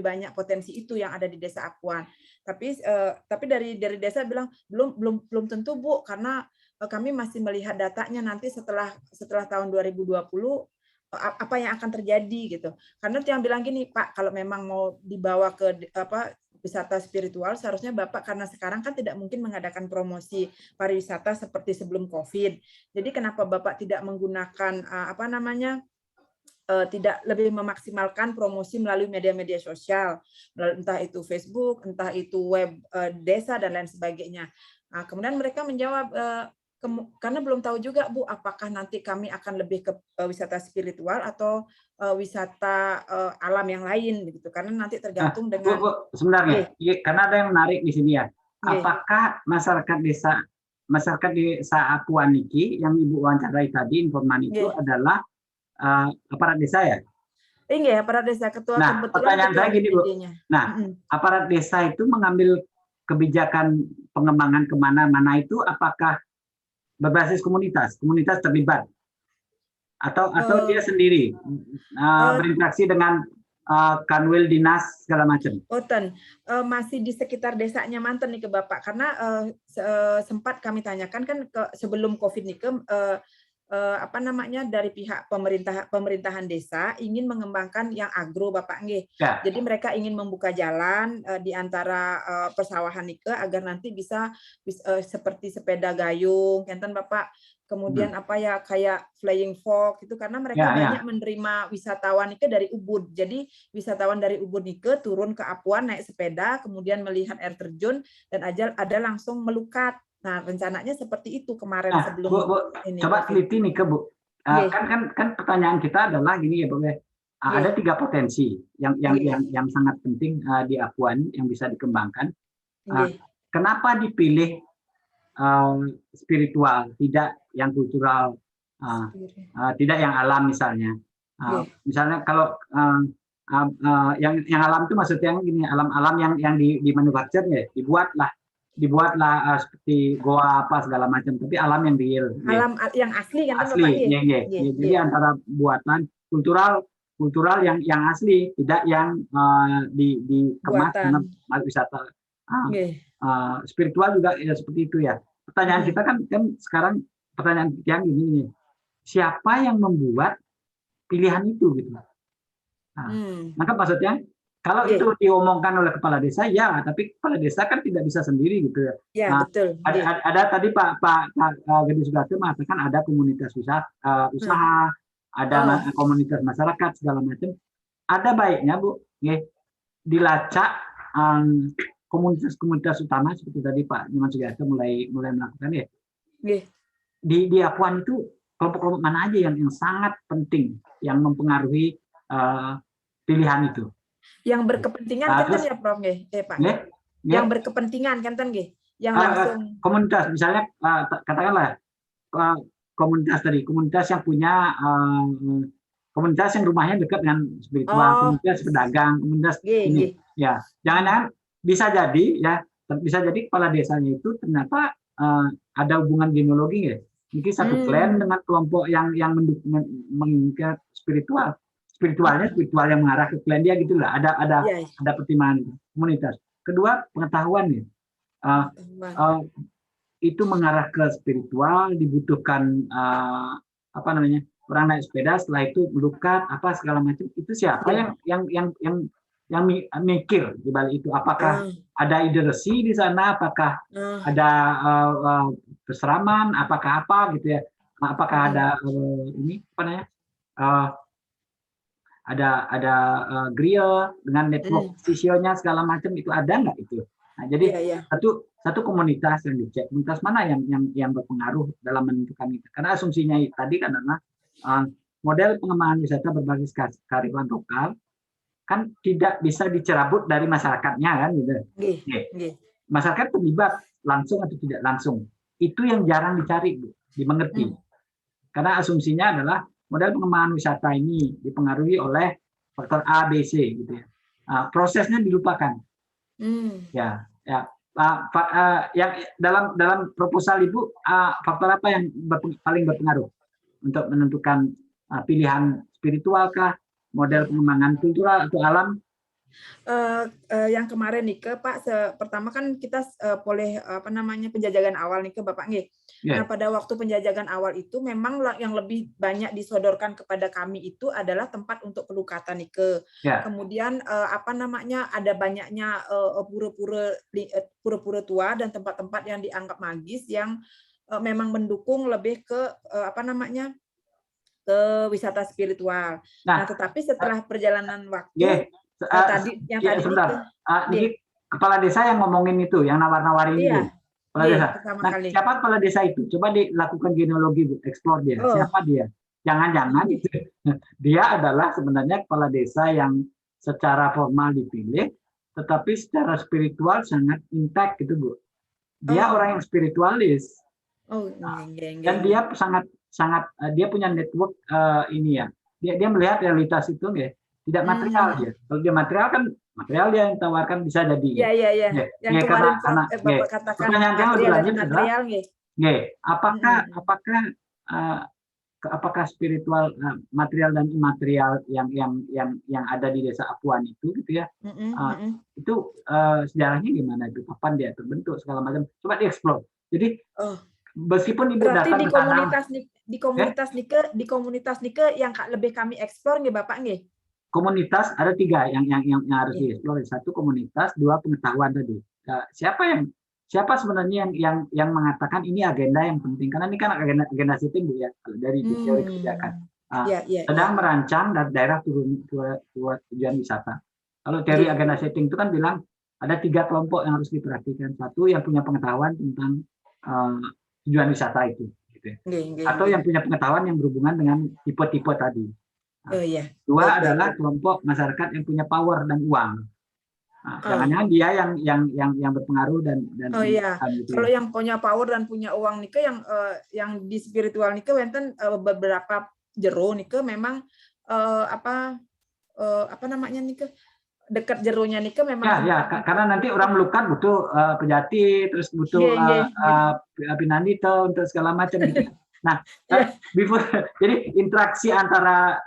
banyak potensi itu yang ada di desa Apuan. Tapi dari desa bilang belum tentu Bu karena kami masih melihat datanya nanti setelah tahun 2020 apa yang akan terjadi gitu. Karena yang bilang gini Pak kalau memang mau dibawa ke wisata spiritual seharusnya Bapak karena sekarang kan tidak mungkin mengadakan promosi pariwisata seperti sebelum COVID. Jadi kenapa Bapak tidak menggunakan tidak lebih memaksimalkan promosi melalui media-media sosial, entah itu Facebook, entah itu web desa dan lain sebagainya. Nah, kemudian mereka menjawab karena belum tahu juga Bu apakah nanti kami akan lebih ke wisata spiritual atau wisata alam yang lain begitu karena nanti tergantung dengan Bu, sebenarnya karena ada yang menarik di sini ya. Apakah masyarakat desa Apuan niki yang Ibu wawancarai tadi informan itu adalah aparat desa ya? Iya, aparat desa ketua. Nah, pertanyaan saya gini Bu. Nah, aparat desa itu mengambil kebijakan pengembangan kemana-mana itu apakah berbasis komunitas terlibat atau dia sendiri berinteraksi dengan kanwil dinas segala macam. Masih di sekitar desanya manten nih ke Bapak karena sempat kami tanyakan kan sebelum COVID nih dari pihak pemerintahan desa ingin mengembangkan yang agro Bapak nggih. Jadi mereka ingin membuka jalan di antara persawahan nike agar nanti bisa seperti sepeda gayung enten Bapak. Kemudian kayak flying fox itu karena mereka banyak menerima wisatawan nike dari Ubud. Jadi wisatawan dari Ubud nike turun ke Apuan naik sepeda kemudian melihat air terjun dan ada langsung melukat. Nah, rencananya seperti itu kemarin sebelum Bu, ini. Coba teliti nih Bu. Kan pertanyaan kita adalah gini ya Bu. Ada 3 potensi yang sangat penting di Apuan yang bisa dikembangkan. Kenapa dipilih spiritual, tidak yang kultural, tidak yang alam misalnya. Misalnya kalau yang alam itu maksudnya gini, alam yang di manufacture ya, dibuatlah seperti goa apa segala macam, tapi alam yang real. Alam yang asli kan asli, jadi antara buatan kultural kultural yang asli, tidak yang dikemas dengan wisata. Spiritual juga ya seperti itu ya. Pertanyaan kita kan sekarang pertanyaan yang ini, siapa yang membuat pilihan itu gitu. Maka maksudnya kalau itu diomongkan oleh kepala desa ya, tapi kepala desa kan tidak bisa sendiri gitu ya. Ya, betul. Ada tadi Pak Gede Sugarte mengatakan ada komunitas usaha, ada komunitas masyarakat segala macam. Ada baiknya Bu, dilacak komunitas-komunitas utama seperti tadi Pak Nyoman Sugarte mulai melakukan ya. Di Apuan itu kelompok-kelompok mana aja yang sangat penting yang mempengaruhi pilihan itu. Yang berkepentingan kan ya Prof Pak. Yang berkepentingan kan yang langsung komunitas misalnya katakanlah komunitas yang punya komunitas yang rumahnya dekat dengan spiritual, komunitas pedagang, komunitas ini. Ya, jangan-jangan bisa jadi kepala desanya itu ternyata ada hubungan genealogi ya. Mungkin satu klan dengan kelompok yang menginginkan spiritual yang mengarah ke klan dia gitulah. Ada pertimbangan komunitas. Kedua, pengetahuan ya. Itu mengarah ke spiritual, dibutuhkan orang naik sepeda, setelah itu melukat segala macam. Itu siapa yang mikir di balik itu? Apakah ada ide resi di sana? Apakah ada keseraman? Apakah apa gitu ya? Apakah ada ada grill dengan network visionya segala macam, itu ada nggak itu? Nah, jadi satu komunitas yang dicek, komunitas mana yang berpengaruh dalam menentukan itu. Karena asumsinya tadi kan adalah model pengembangan wisata berbasis kearifan lokal kan tidak bisa dicerabut dari masyarakatnya kan gitu. Masyarakat terlibat langsung atau tidak langsung. Itu yang jarang dicari, Bu, dimengerti. Karena asumsinya adalah model pengembangan wisata ini dipengaruhi oleh faktor A, B, C gitu ya. Prosesnya dilupakan. Yang dalam proposal Ibu faktor apa yang paling berpengaruh untuk menentukan pilihan spiritual kah, model pengembangan kultural atau alam? Yang kemarin nih Pak, pertama kan kita boleh penjajahan awal nih Bapak nih. Nah, pada waktu penjajahan awal itu memang yang lebih banyak disodorkan kepada kami itu adalah tempat untuk pelukatan nih Kemudian ada banyaknya pura-pura tua dan tempat-tempat yang dianggap magis yang memang mendukung lebih ke ke wisata spiritual. Nah, tetapi setelah perjalanan waktu kepala desa yang ngomongin itu, yang nawar-nawarin itu. Kepala desa. Siapa kepala desa itu? Coba dilakukan genealogi, explore dia. Siapa dia? Jangan-jangan dia adalah sebenarnya kepala desa yang secara formal dipilih, tetapi secara spiritual sangat intact gitu, Bu. Dia orang yang spiritualis. Dan dia sangat dia punya network ini ya. Dia melihat realitas itu ya. Tidak material dia. Kalau dia material kan material dia yang tawarkan bisa jadi. Iya. Yang kemarin Bapak katakan pertanyaan yang lebih lanjut adalah apakah spiritual material dan imaterial yang ada di desa Apuan itu gitu ya. Itu sejarahnya gimana itu? Kapan dia terbentuk segala macam. Coba dieksplor. Jadi meskipun Ibu datang ke sana di komunitas nike yang lebih kami eksplor nih Bapak nih. Komunitas ada 3 yang harus dieksplor. 1 komunitas, 2 pengetahuan tadi. Siapa sebenarnya yang mengatakan ini agenda yang penting, karena ini kan agenda setting Bu ya dari teori kebijakan. Sedang merancang dari daerah tujuan wisata. Kalau teori agenda setting itu kan bilang ada 3 kelompok yang harus diperhatikan. 1 yang punya pengetahuan tentang tujuan wisata itu, gitu. Atau yang punya pengetahuan yang berhubungan dengan tipe-tipe tadi. 2 adalah kelompok masyarakat yang punya power dan uang. Jangan-jangan dia yang berpengaruh dan gitu. Kalau yang punya power dan punya uang nih yang di spiritual nih wenten beberapa jero nih memang dekat jeronya nih memang karena nanti orang melukat butuh pejati, terus butuh pinandito untuk segala macam gitu. Nah, jadi interaksi antara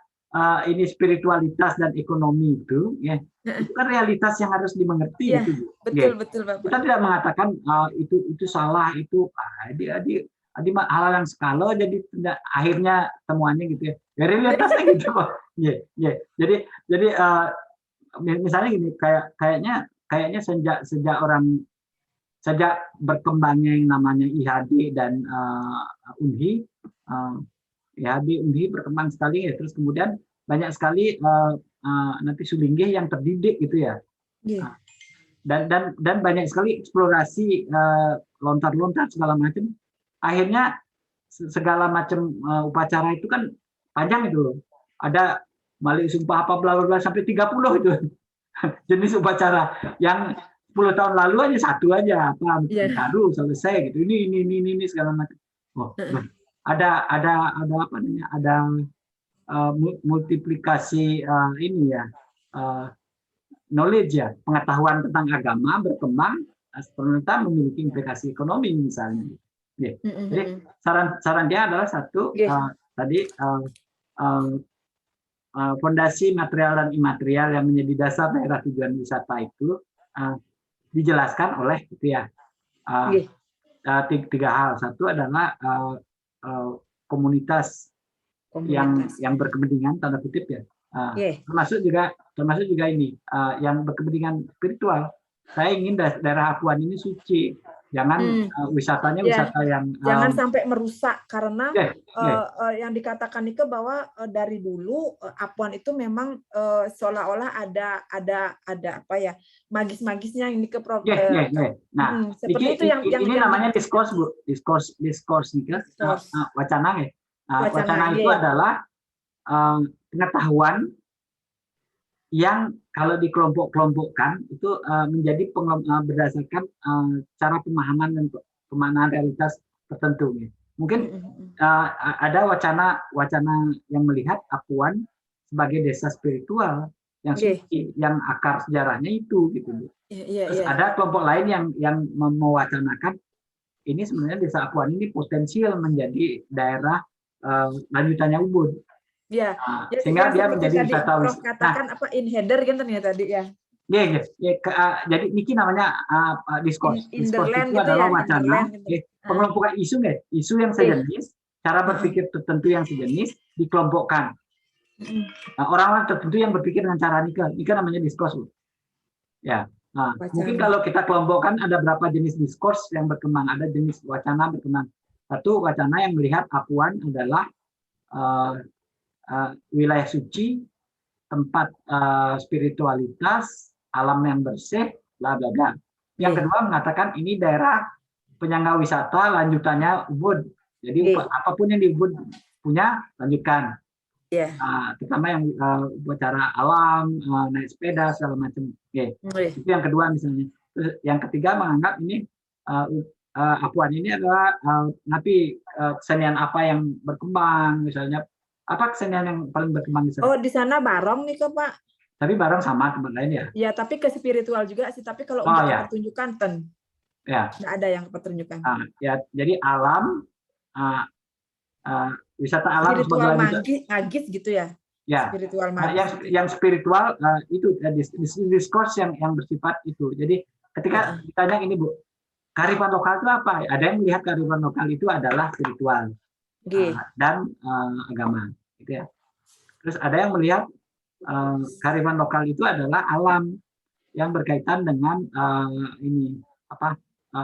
ini spiritualitas dan ekonomi itu, ya, itu kan realitas yang harus dimengerti. Ya, gitu. Betul, betul, Bapak. Kita tidak mengatakan itu salah, itu hal yang skala, jadi akhirnya temuannya gitu ya. Ya realitasnya gitu kok. Jadi misalnya gini, kayaknya sejak berkembangnya yang namanya IHD dan UNHI, IHD UNHI berkembang sekali ya, terus kemudian banyak sekali nanti Sulinggih yang terdidik gitu ya. Yeah. Dan banyak sekali eksplorasi lontar-lontar segala macam. Akhirnya segala macam upacara itu kan panjang itu loh. Ada Malik Sumpah apa bla bla sampai 30 itu jenis upacara yang 10 tahun lalu aja satu aja apa baru selesai gitu. Ini segala macam. Ada apa namanya? Ada multiplikasi ini ya. Knowledge ya, pengetahuan tentang agama berkembang ternyata memiliki implikasi ekonomi misalnya. Jadi saran dia adalah satu tadi fondasi material dan imaterial yang menjadi dasar daerah tujuan wisata itu dijelaskan oleh itu ya tiga hal. Satu adalah komunitas yang berkepentingan tanda kutip ya. Termasuk juga ini yang berkepentingan spiritual. Saya ingin daerah Apuan ini suci, jangan wisatanya wisata yang jangan sampai merusak karena yang dikatakan Nike bahwa dari dulu Apuan itu memang seolah-olah ada apa ya magis-magisnya yang Nike Nah, seperti itu yang ini namanya diskurs Bu, diskurs Nike, wacana ya. Wacana itu adalah pengetahuan yang kalau dikelompok-kelompokkan itu menjadi berdasarkan cara pemahaman dan pemaknaan realitas tertentu. Mungkin ada wacana yang melihat Apuan sebagai desa spiritual yang suci, yang akar sejarahnya itu gitu. Terus ada kelompok lain yang mewacanakan ini sebenarnya desa Apuan ini potensial menjadi daerah lanjutannya Ubud. Ya, sehingga dia menjadi wisata Prof katakan apa inheader kan ternyata tadi ya. Jadi Niki namanya diskurs. Diskurs itu adalah wacana, pengelompokan isu isu yang sejenis, cara berpikir tertentu yang sejenis dikelompokkan. Orang-orang tertentu yang berpikir dengan cara Nika namanya diskurs. Ya. Mungkin kalau kita kelompokkan ada berapa jenis diskurs yang berkembang, ada jenis wacana berkembang. Satu wacana yang melihat Apuan adalah wilayah suci, tempat spiritualitas, alam yang bersih, bla bla bla. Yang kedua mengatakan ini daerah penyangga wisata, lanjutannya Ubud. Jadi apapun yang di Ubud punya lanjutkan. Terutama yang upacara alam, naik sepeda segala macam. Itu yang kedua misalnya. Terus yang ketiga menganggap ini Apuan ini adalah kesenian apa yang berkembang misalnya. Apa kesenian yang paling berkembang di sana? Oh, di sana barong nih kok, Pak. Tapi barong sama tempat lain ya? Ya, tapi ke spiritual juga sih. Tapi kalau untuk pertunjukan, nggak ada yang pertunjukan. Ya, jadi alam, wisata alam spiritual magis gitu ya? Ya. Spiritual magis. Yang spiritual itu diskurs yang bersifat itu. Jadi ketika ditanya ini Bu, kearifan lokal itu apa? Ada yang melihat kearifan lokal itu adalah spiritual. Dan agama, gitu ya. Terus ada yang melihat kearifan lokal itu adalah alam yang berkaitan dengan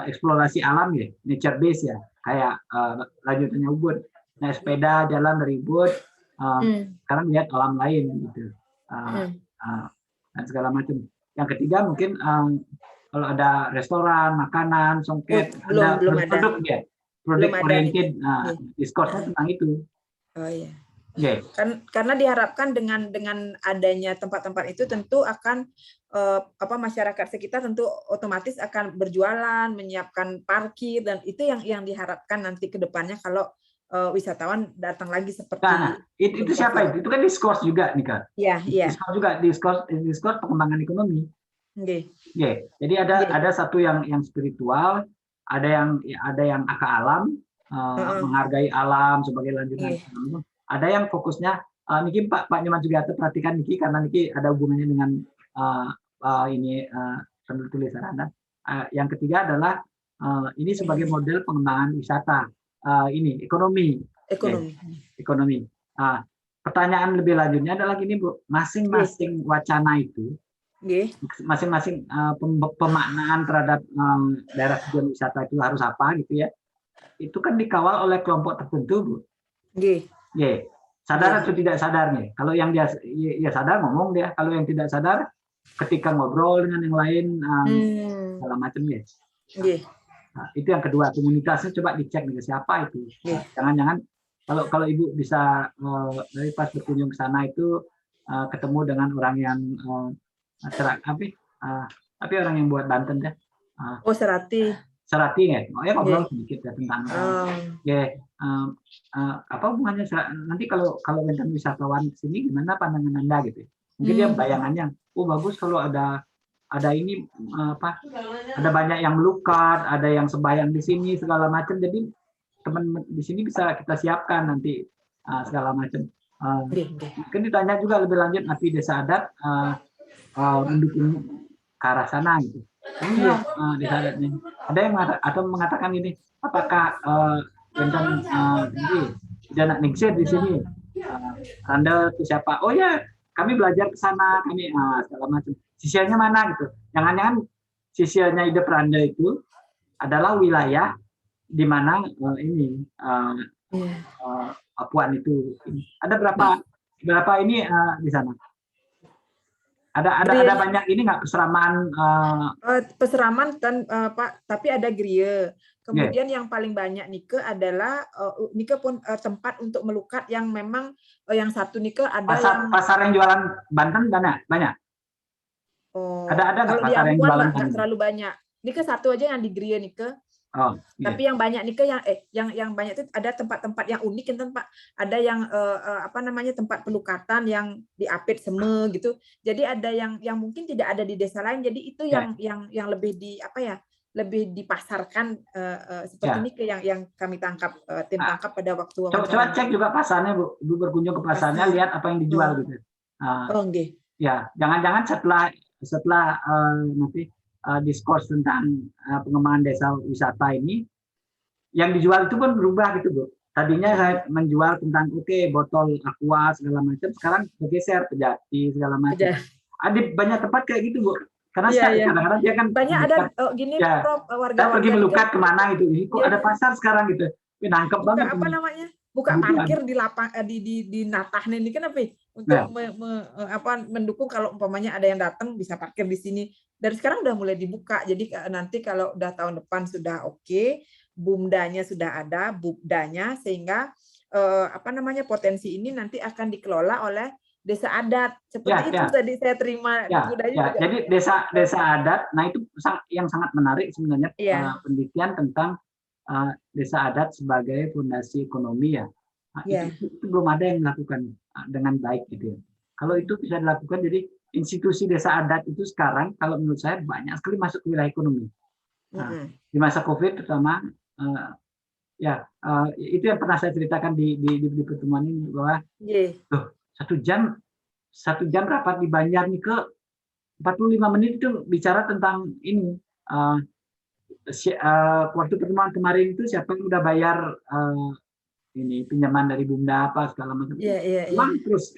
eksplorasi alam ya, nature base ya, kayak lanjutannya Ubud, naik sepeda jalan dari Ubud, sekarang lihat alam lain gitu, dan segala macam. Yang ketiga mungkin kalau ada restoran, makanan, songket, ada produk ya. Product oriented diskursnya tentang itu. Oh iya. Karena diharapkan dengan adanya tempat-tempat itu tentu akan masyarakat sekitar tentu otomatis akan berjualan, menyiapkan parkir dan itu yang diharapkan nanti ke depannya kalau wisatawan datang lagi seperti itu siapa itu? Itu kan diskurs juga nih Kak. Iya. Diskurs juga diskurs pengembangan ekonomi. Jadi ada satu yang spiritual, ada yang akal alam, menghargai alam sebagai lanjutan. Ada yang fokusnya Niki Pak Nyoman Sugiharto perhatikan Niki karena Niki ada hubungannya dengan ini tulisan Anda. Yang ketiga adalah ini sebagai model pengembangan wisata, ini ekonomi. Ekonomi. Pertanyaan lebih lanjutnya adalah gini Bu, masing-masing wacana itu, masing-masing pemaknaan terhadap daerah tujuan wisata itu harus apa gitu ya? Itu kan dikawal oleh kelompok tertentu Bu. Sadar atau tidak sadar nih? Kalau yang dia ya sadar ngomong dia, kalau yang tidak sadar ketika ngobrol dengan yang lain segala macam ya. Nah, itu yang kedua, komunitasnya coba dicek nih siapa itu. Jangan-jangan kalau Ibu bisa dari pas berkunjung ke sana itu ketemu dengan orang yang tapi orang yang buat Banten ya. Serati ya. Oh ya ngobrol sedikit ya tentang apa hubungannya nanti kalau Banten wisatawan ke sini gimana pandangan Anda gitu. Mungkin dia bayangannya, oh bagus kalau ada ini ada banyak yang melukat, ada yang sembahyang di sini segala macam. Jadi teman di sini bisa kita siapkan nanti segala macam. Mungkin ditanya juga lebih lanjut nanti desa adat mendukung ke arah sana gitu. Desa adatnya. Ada yang mengatakan ini, apakah Banten tidak ningsir di sini? Anda itu siapa? Oh ya, kami belajar ke sana, kami segala macam. Sisianya mana gitu? Jangan-jangan sisianya Ide Pranda itu adalah wilayah di mana ini Papuan itu ada berapa ini di sana? Ada banyak ini nggak peseraman? Peseraman kan Pak, tapi ada griya. Kemudian yang paling banyak Nike adalah Nike pun tempat untuk melukat yang memang yang satu Nike ada pasar yang jualan Banten banyak. Ada nggak pasar yang jualan nggak terlalu banyak. Nike satu aja yang di griya Nike. Tapi yang banyak Nike yang banyak itu ada tempat-tempat yang unik kan Pak. Ada yang tempat pelukatan yang diapit seme gitu. Jadi ada yang mungkin tidak ada di desa lain. Jadi itu yang lebih lebih dipasarkan seperti ini yang kami tangkap tim tangkap pada waktu coba cek juga pasarnya Bu berkunjung ke pasarnya lihat apa yang dijual gitu. Ya jangan-jangan setelah nanti diskurs tentang pengembangan desa wisata ini yang dijual itu pun berubah gitu Bu. Tadinya saya menjual tentang botol aqua segala macam, sekarang bergeser ke jati segala macam. Ada banyak tempat kayak gitu Bu. Karena kadang-kadang dia kan banyak ada gini warga pergi melukat kemana gitu. Kok ada pasar sekarang gitu. Nangkep banget. Apa namanya? Buka parkir di lapang di Natahne ini kan untuk mendukung kalau umpamanya ada yang datang bisa parkir di sini. Dari sekarang udah mulai dibuka. Jadi nanti kalau udah tahun depan sudah oke, bumdanya sudah ada, bubdanya sehingga potensi ini nanti akan dikelola oleh desa adat seperti itu tadi saya terima. Jadi desa adat, nah itu yang sangat menarik sebenarnya penelitian tentang desa adat sebagai fondasi ekonomi ya. Nah, itu belum ada yang melakukan dengan baik gitu ya. Kalau itu bisa dilakukan, jadi institusi desa adat itu sekarang kalau menurut saya banyak sekali masuk ke wilayah ekonomi. Nah, di masa COVID terutama itu yang pernah saya ceritakan di pertemuan ini bahwa satu jam rapat di Banjar nih ke 45 menit itu bicara tentang ini waktu pertemuan kemarin itu siapa yang udah bayar ini pinjaman dari Bumda apa segala macam terus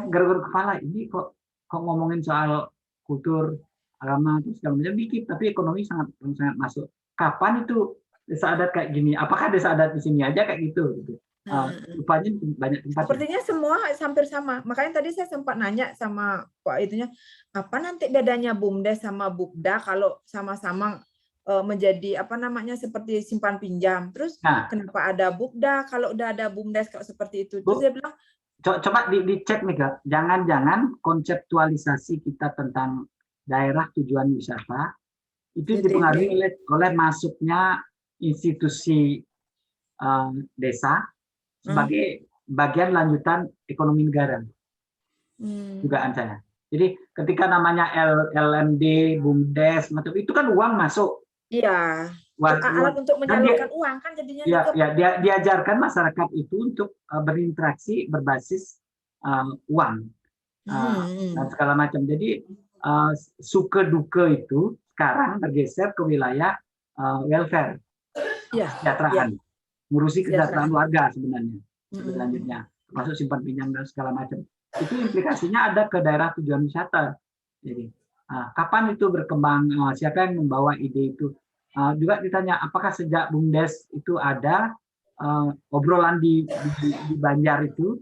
gara-gara kepala ini kok ngomongin soal kultur agama terus segala macam dikit tapi ekonomi sangat masuk. Kapan itu desa adat kayak gini? Apakah desa adat di sini aja kayak gitu? Rupanya banyak tempat. Sepertinya semua hampir sama. Makanya tadi saya sempat nanya sama Pak itunya, apa nanti bedanya BUMDes sama BUBDA kalau sama-sama menjadi seperti simpan pinjam. Terus kenapa ada BUBDA kalau udah ada BUMDes kalau seperti itu? Terus dia bilang coba dicek nih Kak. Jangan-jangan konseptualisasi kita tentang daerah tujuan wisata itu dipengaruhi oleh masuknya institusi desa sebagai bagian lanjutan ekonomi negara. Dugaan saya. Jadi ketika namanya LMD, BUMDes, itu kan uang masuk. Iya. alat untuk menyalurkan uang kan jadinya. Dia diajarkan masyarakat itu untuk berinteraksi berbasis uang dan segala macam. Jadi suka duka itu sekarang bergeser ke wilayah welfare, kesejahteraan, ngurusi kesejahteraan warga sebenarnya. Selanjutnya, termasuk simpan pinjam dan segala macam. Itu implikasinya ada ke daerah tujuan wisata. Jadi, kapan itu berkembang? Siapa yang membawa ide itu? Juga ditanya, apakah sejak BUMDes itu ada obrolan di Banjar itu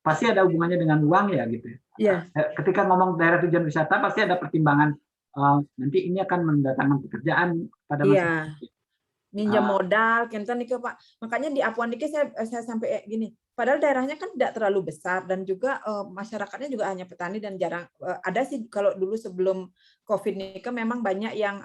pasti ada hubungannya dengan uang ya gitu. Ketika ngomong daerah tujuan wisata pasti ada pertimbangan nanti ini akan mendatangkan pekerjaan pada masyarakat. Minjam modal, kenten nih Pak. Makanya di Apuan Niki saya sampai gini. Padahal daerahnya kan tidak terlalu besar dan juga masyarakatnya juga hanya petani dan jarang ada sih kalau dulu sebelum COVID ini kan memang banyak yang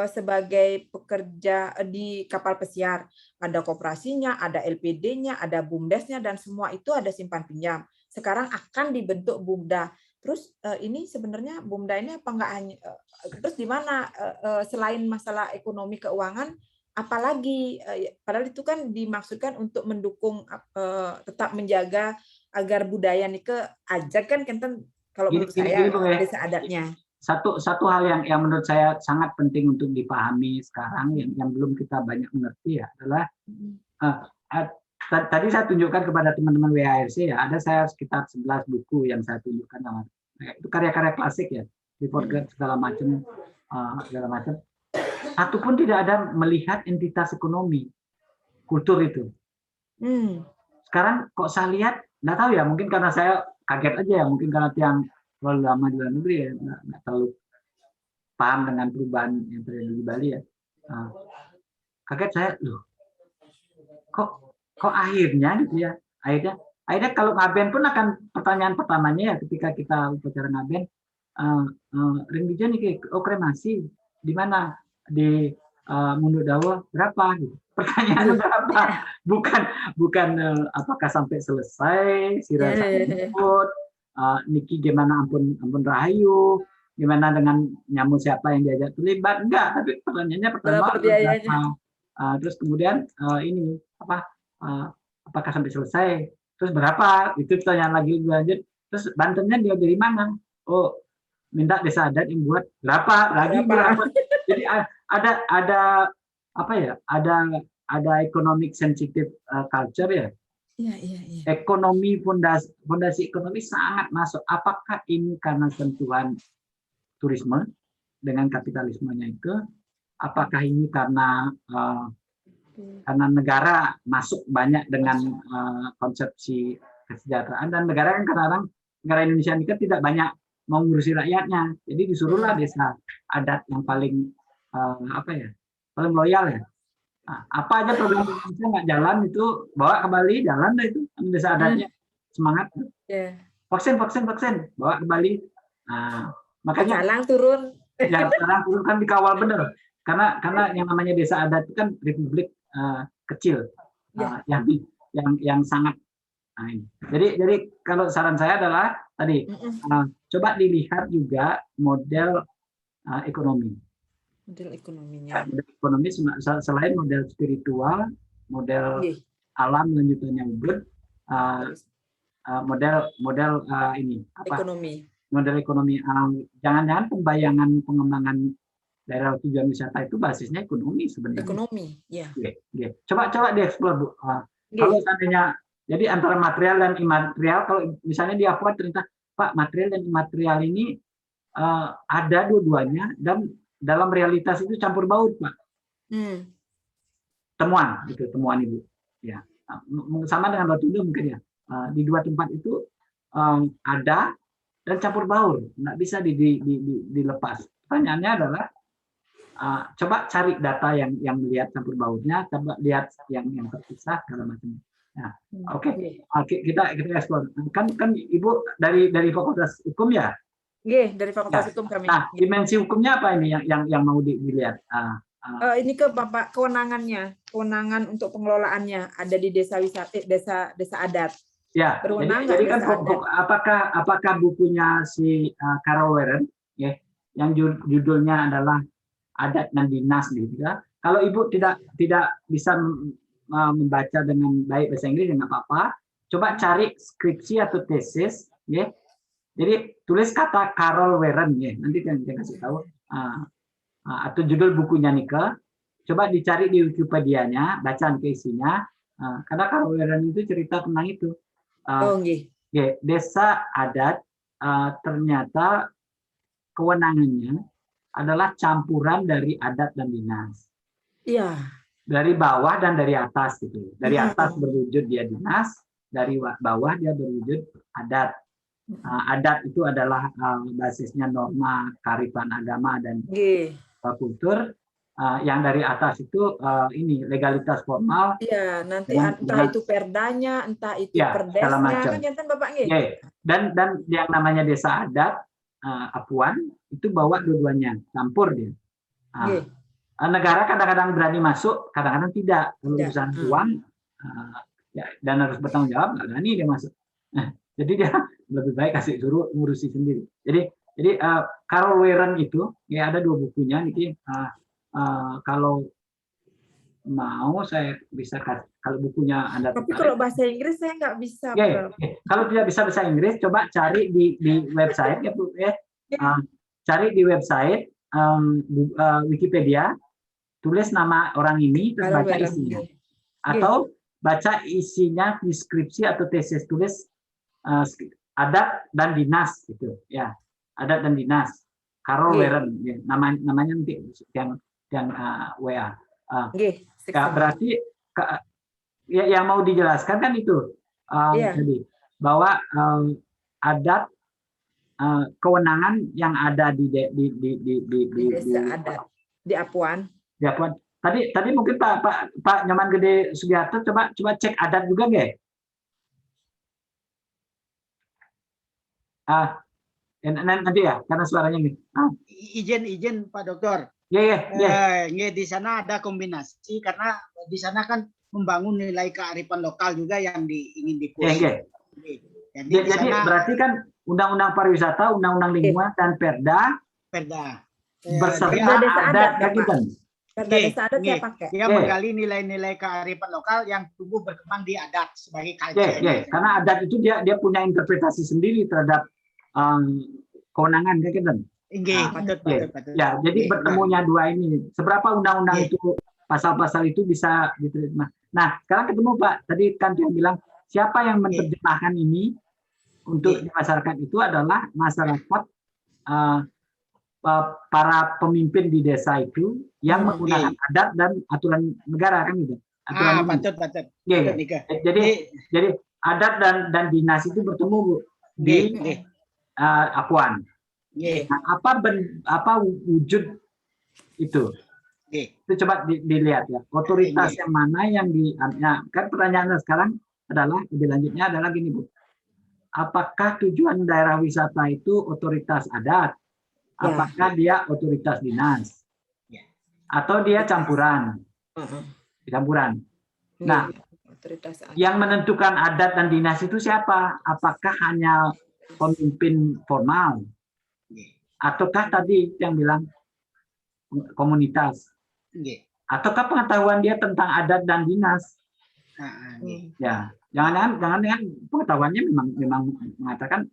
sebagai pekerja di kapal pesiar. Ada koperasinya, ada LPD-nya, ada BUMDes-nya dan semua itu ada simpan pinjam. Sekarang akan dibentuk BUMDA. Terus ini sebenarnya BUMDA ini apa enggak hanya terus di mana selain masalah ekonomi keuangan apalagi padahal itu kan dimaksudkan untuk mendukung tetap menjaga agar budaya nih ajar kan kalau menurut saya desa adatnya. Satu hal yang menurut saya sangat penting untuk dipahami sekarang yang belum kita banyak mengerti ya adalah tadi saya tunjukkan kepada teman-teman WARC ya, ada saya sekitar 11 buku yang saya tunjukkan itu karya-karya klasik ya, report segala macam. Satu pun tidak ada melihat entitas ekonomi kultur itu. Sekarang kok saya lihat, nggak tahu ya, mungkin karena saya kaget aja ya, mungkin karena yang terlalu lama di luar negeri ya, nggak terlalu paham dengan perubahan yang terjadi di Bali ya. Kaget saya, loh, kok akhirnya gitu ya, akhirnya kalau ngaben pun akan pertanyaan pertamanya ya ketika kita upacara ngaben, Ringbijo nih, kremasi di mana di Mundur Dawa berapa gitu. Pertanyaannya berapa? Bukan apakah sampai selesai sira ikut niki gimana ampun rahayu, gimana dengan nyamuk siapa yang diajak terlibat, enggak, tapi pertanyaannya pertama berapa. Terus kemudian ini apakah sampai selesai, terus berapa, itu pertanyaan lagi lanjut, terus bantennya dia dari mana, oh minta desa adat yang buat berapa. Jadi ada apa ya, ada economic sensitive culture ya. Ekonomi, fondasi ekonomi sangat masuk. Apakah ini karena sentuhan turisme dengan kapitalismenya itu, apakah ini karena negara masuk banyak dengan konsepsi kesejahteraan, dan negara kan kadang-kadang negara Indonesia ini kan tidak banyak mau ngurusi rakyatnya, jadi disuruhlah desa adat yang paling paling loyal ya. Apa aja program Indonesia nggak jalan itu bawa ke Bali, jalan deh itu desa adatnya, semangat. Vaksin bawa ke Bali. Makanya jalan turun. Ya, sekarang turun kan dikawal bener, karena yang namanya desa adat itu kan republik kecil, yang sangat. Jadi kalau saran saya adalah tadi coba dilihat juga model ekonomi. Model ekonominya. Model ekonomi selain model spiritual, model alam lanjutannya ubud, model ini apa? Ekonomi. Model ekonomi. Jangan-jangan pembayangan pengembangan daerah tujuan wisata itu basisnya ekonomi sebenarnya. Ekonomi, ya. Coba dieksplor Bu. Kalau seandainya jadi antara material dan imaterial, kalau misalnya di Apuan ternyata Pak material dan imaterial ini ada dua-duanya dan dalam realitas itu campur baur Pak. Temuan Ibu. Ya, sama dengan Batundo mungkin ya. Di dua tempat itu ada dan campur baur, nggak bisa dilepas. Pertanyaannya adalah coba cari data yang melihat campur baurnya, coba lihat yang terpisah segala macam. Nah, oke. Kita eksplor. Kan Ibu dari Fakultas Hukum ya? Iya, dari Fakultas Hukum kami. Nah, dimensi hukumnya apa ini yang mau dilihat? Ini ke Bapak kewenangannya, kewenangan untuk pengelolaannya ada di desa wisata, desa adat. Ya, jadi kan apakah bukunya si Carol Warren, ya, yang judulnya adalah adat dan dinas gitu ya. Kalau Ibu tidak bisa membaca dengan baik bahasa Inggris, nggak apa-apa. Coba cari skripsi atau tesis, ya. Jadi tulis kata Carol Warren, ya. Nanti saya kasih tahu. Atau judul bukunya Nike. Coba dicari di Wikipedia-nya, bacaan ke isinya. Karena Carol Warren itu cerita tentang itu. Ya, desa adat ternyata kewenangannya adalah campuran dari adat dan dinas. Iya. Dari bawah dan dari atas gitu. Dari atas berwujud dia dinas, dari bawah dia berwujud adat. Adat itu adalah basisnya norma kearifan agama dan kultur. Yang dari atas itu ini legalitas formal. Iya, nanti entah itu perdanya, entah itu perdesnya, kan jantan Bapak nggih. Dan yang namanya desa adat Apuan itu bawa dua-duanya, campur dia. Negara kadang-kadang berani masuk, kadang-kadang tidak. Kalau urusan uang dan harus bertanggung jawab, nggak berani dia masuk. Jadi dia lebih baik kasih suruh ngurusi sendiri. Jadi Carol Warren itu ya ada 2 bukunya nih. Kalau mau saya bisa kasih, kalau bukunya Anda tapi kalau bahasa Inggris saya nggak bisa. Kalau tidak bisa bahasa Inggris, coba cari di website ya Bu ya. Cari di website Wikipedia, tulis nama orang ini terus baca isinya. Atau baca isinya deskripsi atau tesis, tulis adat dan dinas gitu ya. Adat dan dinas. Carol Warren ya. Namanya nanti yang WA. Berarti yang mau dijelaskan kan itu tadi bahwa adat kewenangan yang ada di desa adat di Apuan. Di Apuan. Tadi mungkin Pak Nyoman Gede Sugiharto coba cek adat juga nggak? Nanti ya karena suaranya gitu. Izin Pak Dokter. Di sana ada kombinasi karena di sana kan membangun nilai kearifan lokal juga yang ingin dipush. Jadi berarti kan Undang-Undang Pariwisata, Undang-Undang Lingkungan dan Perda berserta adat kagitan. Perda desa adat saya pakai. Dia menggali nilai-nilai kearifan lokal yang tumbuh berkembang di adat sebagai culture. Karena adat itu dia punya interpretasi sendiri terhadap kewenangan kagitan. Patut. Ya, jadi bertemunya dua ini. Seberapa undang-undang itu, pasal-pasal itu bisa diterima. Nah, sekarang ketemu Pak. Tadi kan dia bilang, siapa yang menerjemahkan ini untuk di masyarakat itu adalah masyarakat, para pemimpin di desa itu yang menggunakan adat dan aturan negara kan gitu. Patut. Jadi adat dan dinas itu bertemu Bu, di Apuan. Nah, apa wujud itu? Itu coba dilihat ya. Otoritas yang mana yang kan pertanyaannya sekarang adalah lebih lanjutnya adalah gini Bu. Apakah tujuan daerah wisata itu otoritas adat? Apakah dia otoritas dinas? Atau dia campuran? Campuran. Nah, yang menentukan adat dan dinas itu siapa? Apakah hanya pemimpin formal? Ataukah tadi yang bilang komunitas? Ataukah pengetahuan dia tentang adat dan dinas? Ya, jangan pengetahuannya memang mengatakan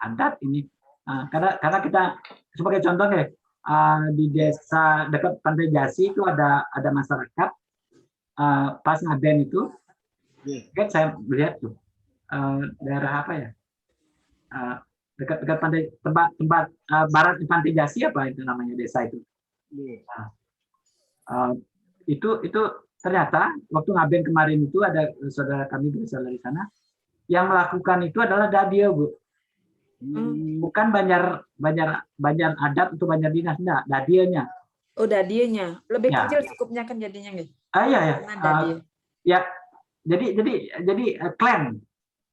adat ini. Karena kita sebagai contoh ya, di desa dekat Pantai Jasi itu ada masyarakat pas ngaben itu, kan saya melihat tuh daerah apa ya? Dekat pantai tempat barat di Pantai Jasi apa itu namanya desa itu. Itu ternyata waktu ngaben kemarin itu ada saudara kami berasal dari sana yang melakukan itu adalah dadia Bu. Bukan banjar adat atau banjar dinas, enggak, dadianya. Oh, dadianya lebih kecil cukupnya kan jadinya nggih. Jadi klan.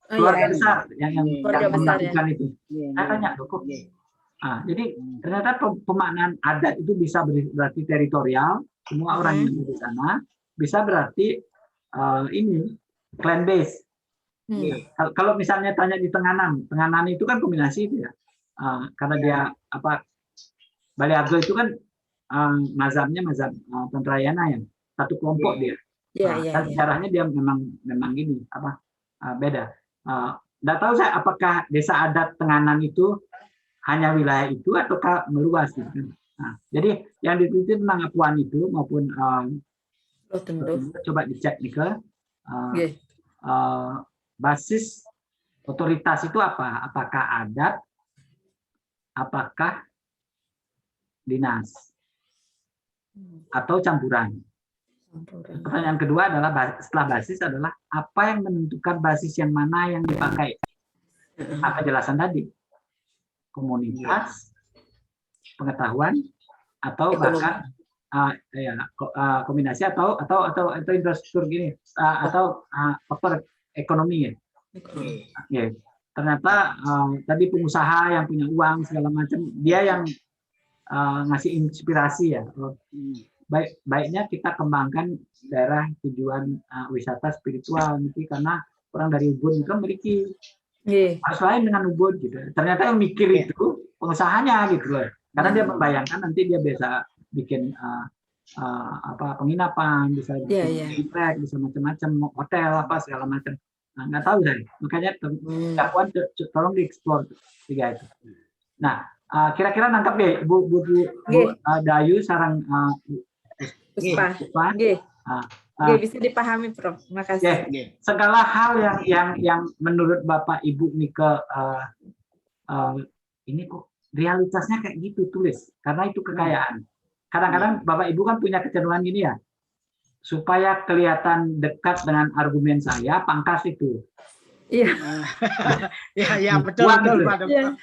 Keluarga besar yang melakukan itu. Saya tanya kok. Jadi ternyata pemaknaan adat itu bisa berarti teritorial, semua orang yang ada di sana, bisa berarti ini clan base. Kalau misalnya tanya di Tenganan itu kan kombinasi itu ya, karena dia Bali Arjo itu kan mazhabnya mazhab Tantrayana ya, satu kelompok dia. Dan sejarahnya dia memang gini beda. Nggak tahu saya apakah desa adat Tenganan itu hanya wilayah itu ataukah meluas gitu kan. Jadi yang diteliti tentang Apuan itu maupun coba dicek nih ke basis otoritas itu apa? Apakah adat? Apakah dinas? Atau campuran? Pertanyaan kedua adalah setelah basis adalah apa yang menentukan basis yang mana yang dipakai? Apa jelasan tadi? Komunitas, pengetahuan, atau bahkan kombinasi atau infrastruktur gini atau faktor ekonomi ya. Ternyata tadi pengusaha yang punya uang segala macam dia yang ngasih inspirasi ya. Baiknya kita kembangkan daerah tujuan wisata spiritual karena orang dari Ubud itu memiliki harus lain dengan Ubud gitu. Ternyata yang mikir itu pengusahanya gitu loh. Karena dia membayangkan nanti dia bisa bikin penginapan, bisa bikin trek, bisa macam-macam hotel apa segala macam. Nggak tahu saya. Makanya dakwaan tolong dieksplor tiga itu. Nah, kira-kira nangkap deh Bu Dayu sarang Puspa. Bisa dipahami, Prof. Makasih. Segala hal yang menurut Bapak Ibu Nike ini kok realitasnya kayak gitu tulis, karena itu kekayaan. Kadang-kadang Bapak Ibu kan punya kecenderungan gini ya, supaya kelihatan dekat dengan argumen saya, pangkas itu. Iya. Ya betul Pak Dokter.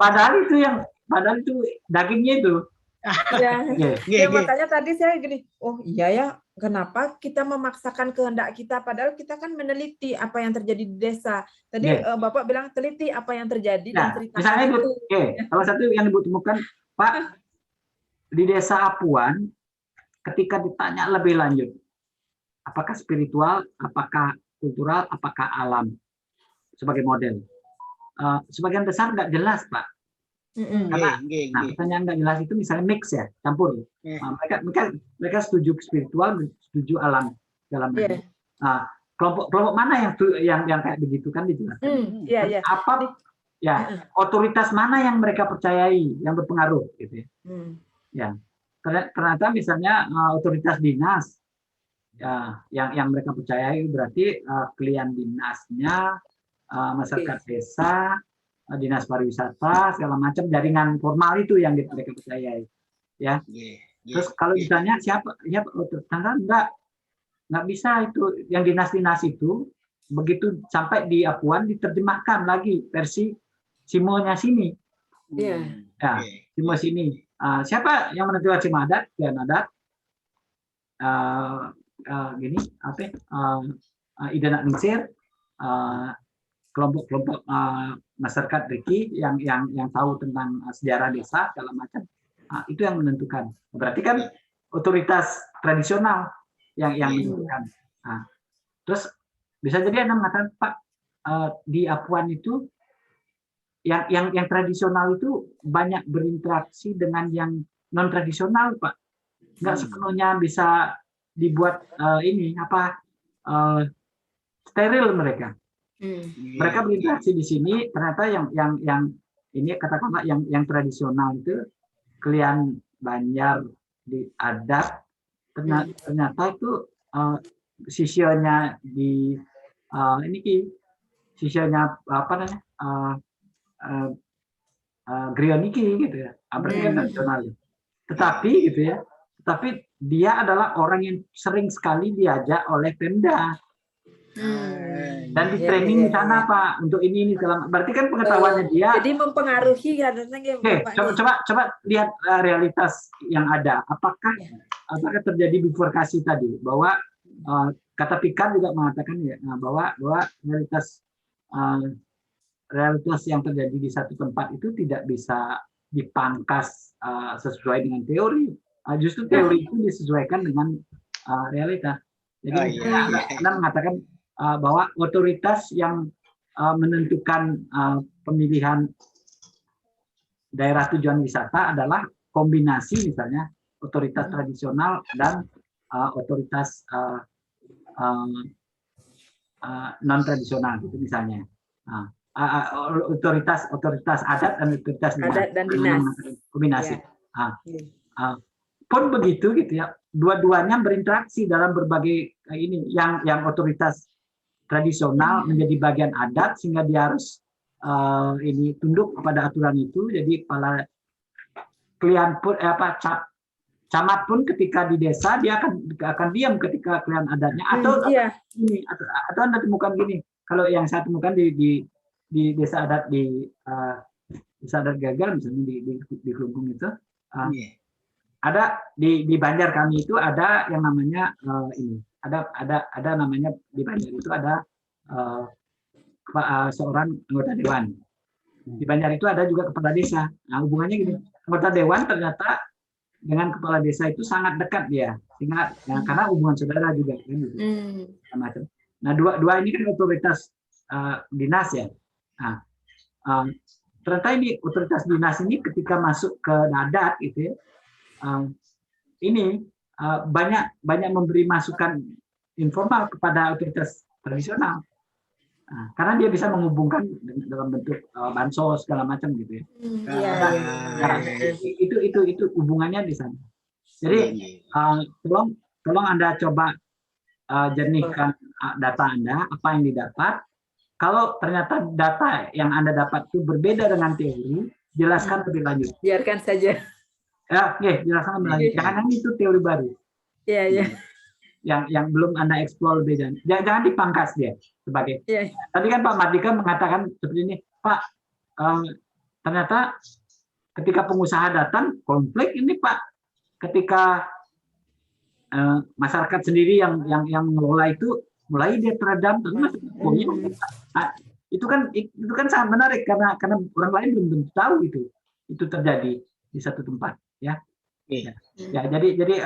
Padahal itu dagingnya itu. Ya, makanya tadi saya gini, oh iya ya, kenapa kita memaksakan kehendak kita, padahal kita kan meneliti apa yang terjadi di desa. Tadi Bapak bilang teliti apa yang terjadi dan cerita. Misalnya itu, salah satu yang Ibu temukan, Pak, di desa Apuan, ketika ditanya lebih lanjut, apakah spiritual, apakah kultural, apakah alam sebagai model, sebagian besar nggak jelas, Pak. Karena pertanyaan nggak jelas itu misalnya mix ya, campur. Mereka setuju spiritual, setuju alam dalam ini. Kelompok mana yang kayak begitu kan dijelaskan. Apa ya otoritas mana yang mereka percayai yang berpengaruh gitu ya. Ya ternyata misalnya otoritas dinas ya yang mereka percayai berarti klien dinasnya masyarakat desa, dinas pariwisata segala macam jaringan formal itu yang mereka percayai ya. Terus kalau ditanya siapa nggak bisa itu yang dinas-dinas itu begitu sampai di Apuan diterjemahkan lagi versi Simonya sini. Simo sini. Siapa yang menentukan Simo adat? Kian adat. Idanak Ningsir. Kelompok-kelompok masyarakat Riki yang tahu tentang sejarah desa segala macam. Itu yang menentukan. Berarti kan otoritas tradisional yang menentukan. Terus bisa jadi Anda mengatakan Pak di Apuan itu yang tradisional itu banyak berinteraksi dengan yang non tradisional Pak. Nggak sepenuhnya bisa dibuat steril mereka. Mereka berinteraksi di sini ternyata yang ini katakanlah yang tradisional itu klien Banjar di adat ternyata itu sisionya di sisionya apa namanya Grioniki gitu ya, berarti kan tradisional. Tetapi gitu ya, tetapi dia adalah orang yang sering sekali diajak oleh Pemda. Dan di training di sana Pak untuk ini dalam berarti kan pengetahuannya dia. Jadi mempengaruhi coba lihat realitas yang ada. Apakah terjadi bifurkasi tadi bahwa kata Pikan juga mengatakan ya bahwa realitas yang terjadi di satu tempat itu tidak bisa dipangkas sesuai dengan teori. Justru teori itu disesuaikan dengan realita. Jadi Anda mengatakan bahwa otoritas yang menentukan pemilihan daerah tujuan wisata adalah kombinasi misalnya otoritas tradisional dan otoritas non tradisional gitu misalnya. Otoritas adat dan otoritas dinas. Kombinasi. Pun begitu gitu ya, dua-duanya berinteraksi dalam berbagai ini, yang otoritas tradisional menjadi bagian adat sehingga dia harus ini tunduk kepada aturan itu. Jadi para klien pun camat pun ketika di desa dia akan diam ketika klien adatnya atau Anda temukan gini, kalau yang saya temukan di desa adat desa adat Gagal misalnya di Kelungkung itu ada di Banjar kami itu ada yang namanya ini ada namanya di Banjar itu ada seorang anggota dewan. Di Banjar itu ada juga kepala desa. Nah, hubungannya gini, anggota dewan ternyata dengan kepala desa itu sangat dekat dia, sehingga karena hubungan saudara juga kan gitu. Macam. Nah, dua ini kan otoritas dinas ya. Nah, ternyata ini otoritas dinas ini ketika masuk ke adat gitu ya, ini banyak memberi masukan informal kepada otoritas tradisional. Nah, karena dia bisa menghubungkan dalam bentuk bansos segala macam gitu ya. Itu hubungannya di sana. Jadi tolong Anda coba jernihkan data Anda, apa yang didapat. Kalau ternyata data yang Anda dapat itu berbeda dengan teori, jelaskan lebih lanjut. Biarkan saja. Ya, jelaskan lebih lanjut. Jangan itu teori baru. Iya. Yang belum Anda eksplor lebih jauh. Jangan dipangkas dia sebagai. Tadi kan Pak Mardika mengatakan seperti ini, Pak, ternyata ketika pengusaha datang konflik ini Pak, ketika masyarakat sendiri yang mengelola itu mulai dia teredam, itu kan sangat menarik karena orang lain belum tentu tahu itu terjadi di satu tempat ya. Jadi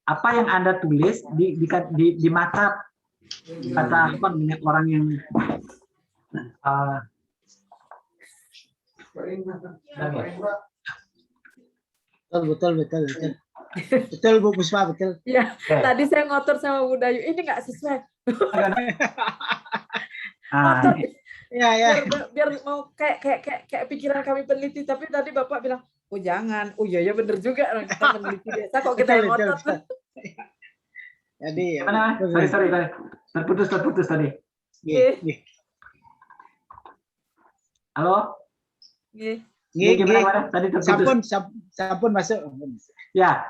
apa yang Anda tulis di mata orang yang betul Bu Puspa, betul. Ya, tadi saya ngotor sama Bu Dayu, ini nggak sesuai. Biar mau kayak pikiran kami peneliti, tapi tadi Bapak bilang, oh jangan, oh iya bener juga kita meneliti desa kok kita yang ngotot. Jadi sorry terputus tadi. Halo. Gimana tadi terputus? Sampun masuk. Ya.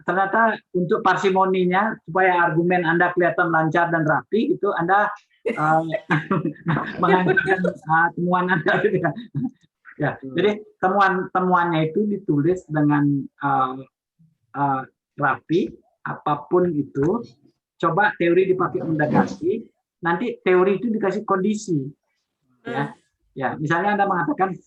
Ternyata untuk parsimoninya supaya argumen Anda kelihatan lancar dan rapi itu Anda menghancurkan temuan Anda. Ya, jadi temuannya itu ditulis dengan rapi, apapun itu. Coba teori dipakai mendekati, nanti teori itu dikasih kondisi. Ya, misalnya Anda mengatakan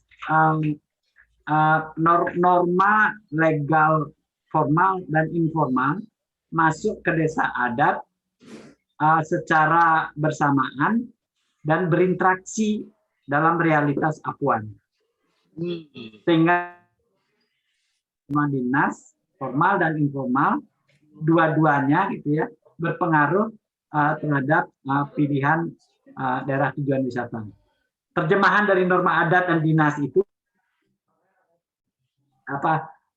norma legal formal dan informal masuk ke desa adat secara bersamaan dan berinteraksi dalam realitas Apuan. Sehingga dinas formal dan informal dua-duanya gitu ya berpengaruh terhadap pilihan daerah tujuan wisata. Terjemahan dari norma adat dan dinas itu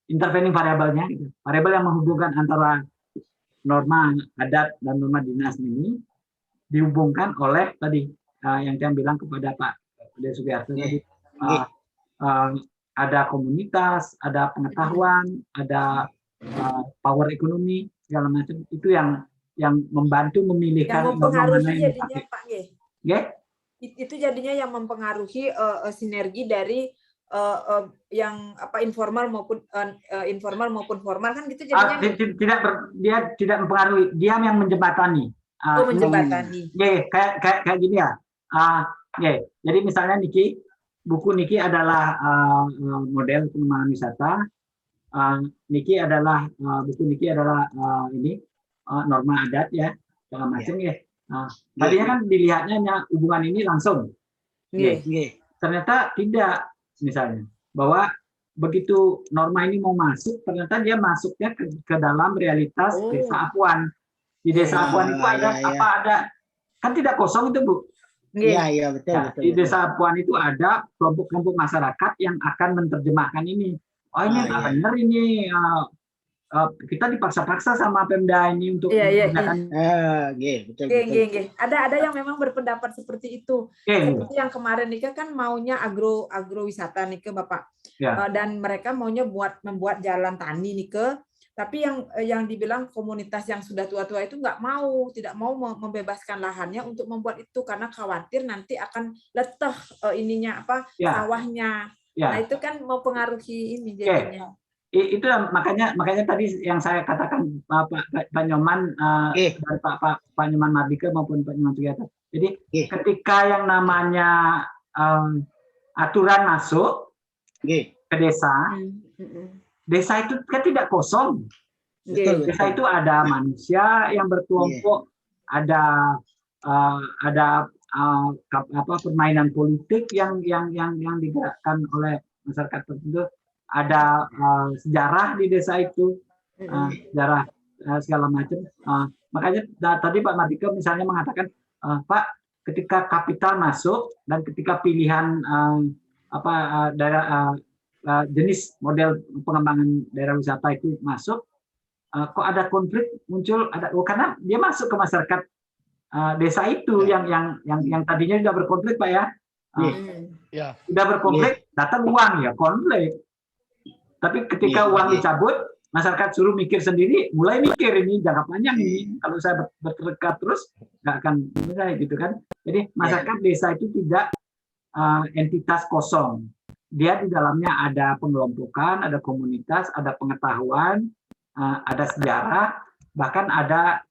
intervening variabelnya gitu. Variabel yang menghubungkan antara norma adat dan norma dinas ini dihubungkan oleh tadi yang saya bilang kepada Pak Dede Sugiarto tadi ada komunitas, ada pengetahuan, ada power ekonomi segala macam itu yang membantu memilihkan norma mana yang dipakai. Pak itu jadinya yang mempengaruhi sinergi dari yang informal maupun formal kan gitu jadinya. Dia tidak mempengaruhi, dia yang menjembatani. Menjembatani. Kayak gini ya. Jadi misalnya buku Niki adalah model pengembangan wisata. Buku Niki adalah norma adat ya, segala macam ya. Tadinya kan dilihatnya hubungan ini langsung. Ternyata tidak. misalnya, bahwa begitu norma ini mau masuk, ternyata dia masuknya ke dalam realitas Desa Apuan. Di Desa Apuan itu ada kan tidak kosong itu, Bu. Iya, betul, betul. Di Desa Apuan itu ada kelompok-kelompok masyarakat yang akan menerjemahkan ini. Oh, ini nggak benar ini. Kita dipaksa-paksa sama Pemda ini untuk menggunakan. Betul. Ada yang memang berpendapat seperti itu. Seperti yang kemarin nih kan maunya agrowisata nih ke Bapak. Dan mereka maunya membuat jalan tani nih ke. Tapi yang dibilang komunitas yang sudah tua-tua itu tidak mau membebaskan lahannya untuk membuat itu karena khawatir nanti akan letah sawahnya. Nah itu kan mau pengaruhi ini jadinya. Itu makanya tadi yang saya katakan Pak Nyoman dari Pak Nyoman Mardika maupun Pak Nyoman Sugiyarto. Jadi ketika yang namanya aturan masuk ke desa itu kan tidak kosong. Desa itu ada manusia yang berkelompok, ada permainan politik yang digerakkan oleh masyarakat tertentu. Ada sejarah di desa itu, sejarah segala macam. Makanya tadi Pak Mardika misalnya mengatakan, Pak, ketika kapital masuk dan ketika pilihan daerah jenis model pengembangan daerah wisata itu masuk, kok ada konflik muncul? Karena dia masuk ke masyarakat desa itu yang tadinya sudah berkonflik, Pak ya. Sudah berkonflik, datang uang ya konflik. Tapi ketika uang dicabut, masyarakat suruh mikir sendiri, mulai mikir ini jangka panjang ini. Kalau saya berdekat terus, nggak akan mulai gitu kan. Jadi masyarakat desa itu tidak entitas kosong. Dia di dalamnya ada pengelompokan, ada komunitas, ada pengetahuan, ada sejarah, bahkan ada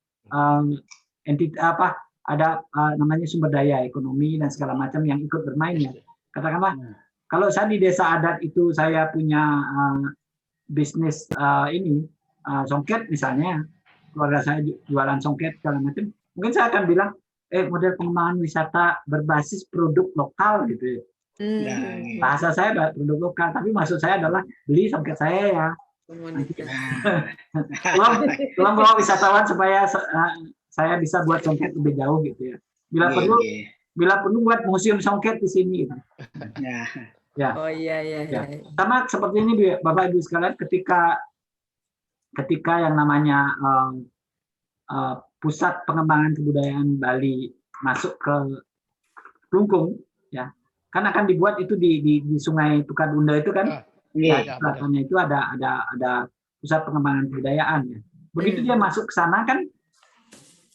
namanya sumber daya ekonomi dan segala macam yang ikut bermain ya. Katakanlah. Kalau saya di desa adat itu saya punya bisnis songket misalnya, keluarga saya jualan songket segala macam, mungkin saya akan bilang model pengembangan wisata berbasis produk lokal gitu. Bahasa saya produk lokal, tapi maksud saya adalah beli songket saya ya. Tolong bawa wisatawan supaya saya bisa buat songket lebih jauh gitu ya. Bila perlu buat museum songket di sini. Gitu. Ya. Oh iya. Sama seperti ini Bapak Ibu sekalian, ketika yang namanya pusat pengembangan kebudayaan Bali masuk ke Klungkung, ya kan akan dibuat itu di Sungai Tukadunda itu kan, selatannya itu ada pusat pengembangan kebudayaan. Ya. Begitu dia masuk ke sana kan,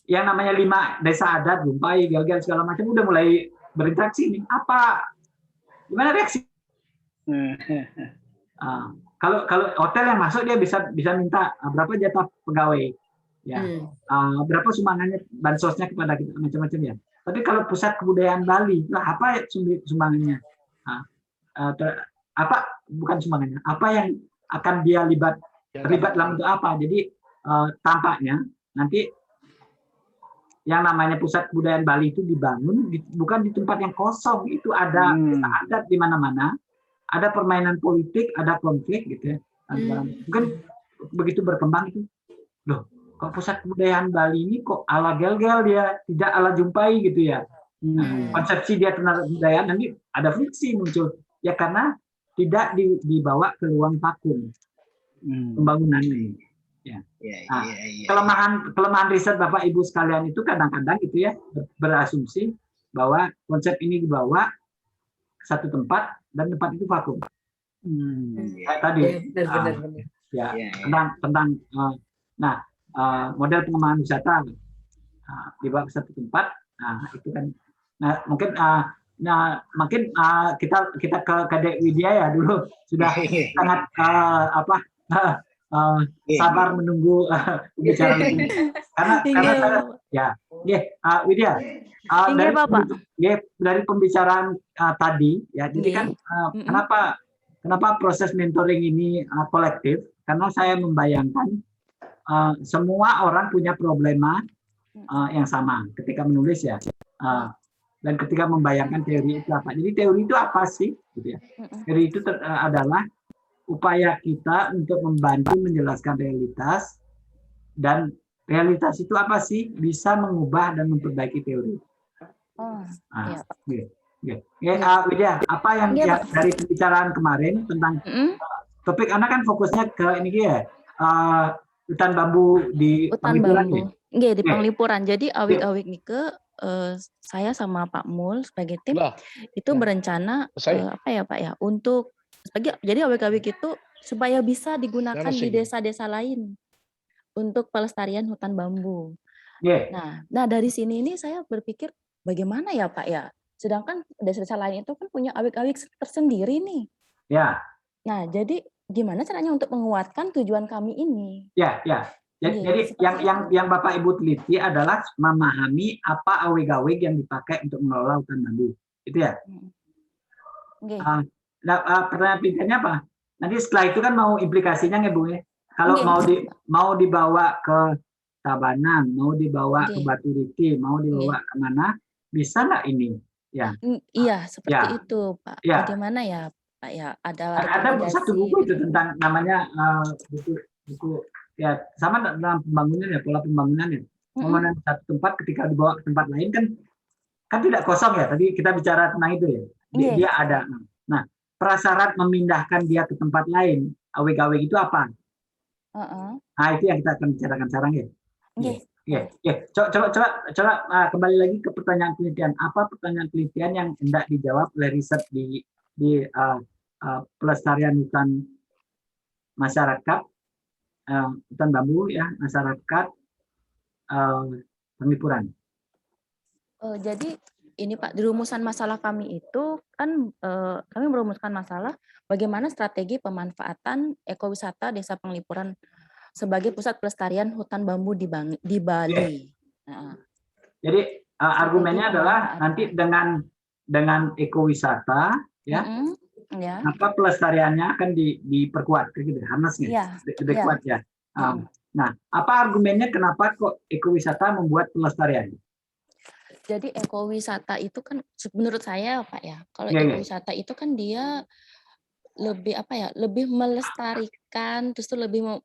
yang namanya 5 desa adat, Bumpai, Gel-Gel segala macam udah mulai berinteraksi nih. Gimana reaksi? Kalau hotel yang masuk dia bisa minta berapa jatah pegawai, ya, berapa sumbangannya bansosnya kepada kita macam-macam ya. Tapi kalau pusat kebudayaan Bali, apa sumbangannya? Bukan sumbangannya? Apa yang akan dia terlibat dalam untuk apa? Jadi tampaknya nanti yang namanya pusat kebudayaan Bali itu dibangun bukan di tempat yang kosong, itu ada adat di mana-mana, ada permainan politik, ada konflik gitu ya. Mungkin begitu berkembang itu, loh, kok pusat kebudayaan Bali ini kok ala Gel-Gel dia, tidak ala Jumpai gitu ya. Konsepsi dia tentang kebudayaan nanti ada friksi muncul ya karena tidak dibawa ke ruang vakum pembangunannya. Ya. Kelemahan riset Bapak Ibu sekalian itu kadang-kadang gitu ya berasumsi bahwa konsep ini dibawa ke satu tempat dan tempat itu vakum. Kayak tadi tentang model pengembangan wisata dibawa ke satu tempat. Itu kan mungkin kita ke Kadek Widya ya dulu sudah sangat sabar menunggu pembicaraan ini. Widya, dari pembicaraan tadi ya, jadi kan kenapa proses mentoring ini kolektif? Karena saya membayangkan semua orang punya problema yang sama ketika menulis ya. dan ketika membayangkan teori itu apa. Jadi teori itu apa sih? Gitu ya. Teori itu adalah upaya kita untuk membantu menjelaskan realitas, dan realitas itu apa sih? Bisa mengubah dan memperbaiki teori. Iya, Pak. Widya, apa yang dari pembicaraan kemarin tentang topik anak kan fokusnya ke ini ya, hutan bambu di Penglipuran. Nggih, di Penglipuran. Jadi awik-awik nike saya sama Pak Mul sebagai tim itu berencana apa ya Pak ya, untuk jadi awik-awik itu supaya bisa digunakan di desa-desa lain untuk pelestarian hutan bambu. Nah dari sini ini saya berpikir bagaimana ya Pak ya, sedangkan desa-desa lain itu kan punya awik-awik tersendiri nih. Nah jadi gimana caranya untuk menguatkan tujuan kami ini? Jadi yang Bapak Ibu teliti adalah memahami apa awig-awig yang dipakai untuk mengelola hutan bambu, itu ya. Pertanyaan pintarnya apa? Nanti setelah itu kan mau implikasinya nggak Bu? Kalau mau dibawa ke Tabanan, mau dibawa ke Batu Riti, mau dibawa kemana, bisa nggak ini? Iya, seperti itu Pak. Bagaimana ya Pak ya? Ada satu buku itu tentang namanya buku ya sama dalam pembangunan ya, pola pembangunan ya. Pembangunan satu tempat ketika dibawa ke tempat lain kan tidak kosong ya. Tadi kita bicara tentang itu ya. Dia ada. Nah, prasyarat memindahkan dia ke tempat lain, awig-awig itu apa? Nah, itu yang kita akan bicarakan sekarang ya. Coba kembali lagi ke pertanyaan penelitian. Apa pertanyaan penelitian yang hendak dijawab oleh riset di pelestarian hutan masyarakat, hutan bambu ya, masyarakat Penglipuran. Jadi ini Pak, di rumusan masalah kami itu kan kami merumuskan masalah bagaimana strategi pemanfaatan ekowisata Desa Penglipuran sebagai pusat pelestarian hutan bambu di Bali. Jadi argumennya adalah nanti dengan ekowisata ya, maka pelestariannya akan diperkuat, gitu, harnessnya lebih kuat ya. Nah, apa argumennya kenapa kok ekowisata membuat pelestarian? Jadi ekowisata itu kan menurut saya Pak ya, kalau ekowisata itu kan dia lebih apa ya, lebih melestarikan, terus lebih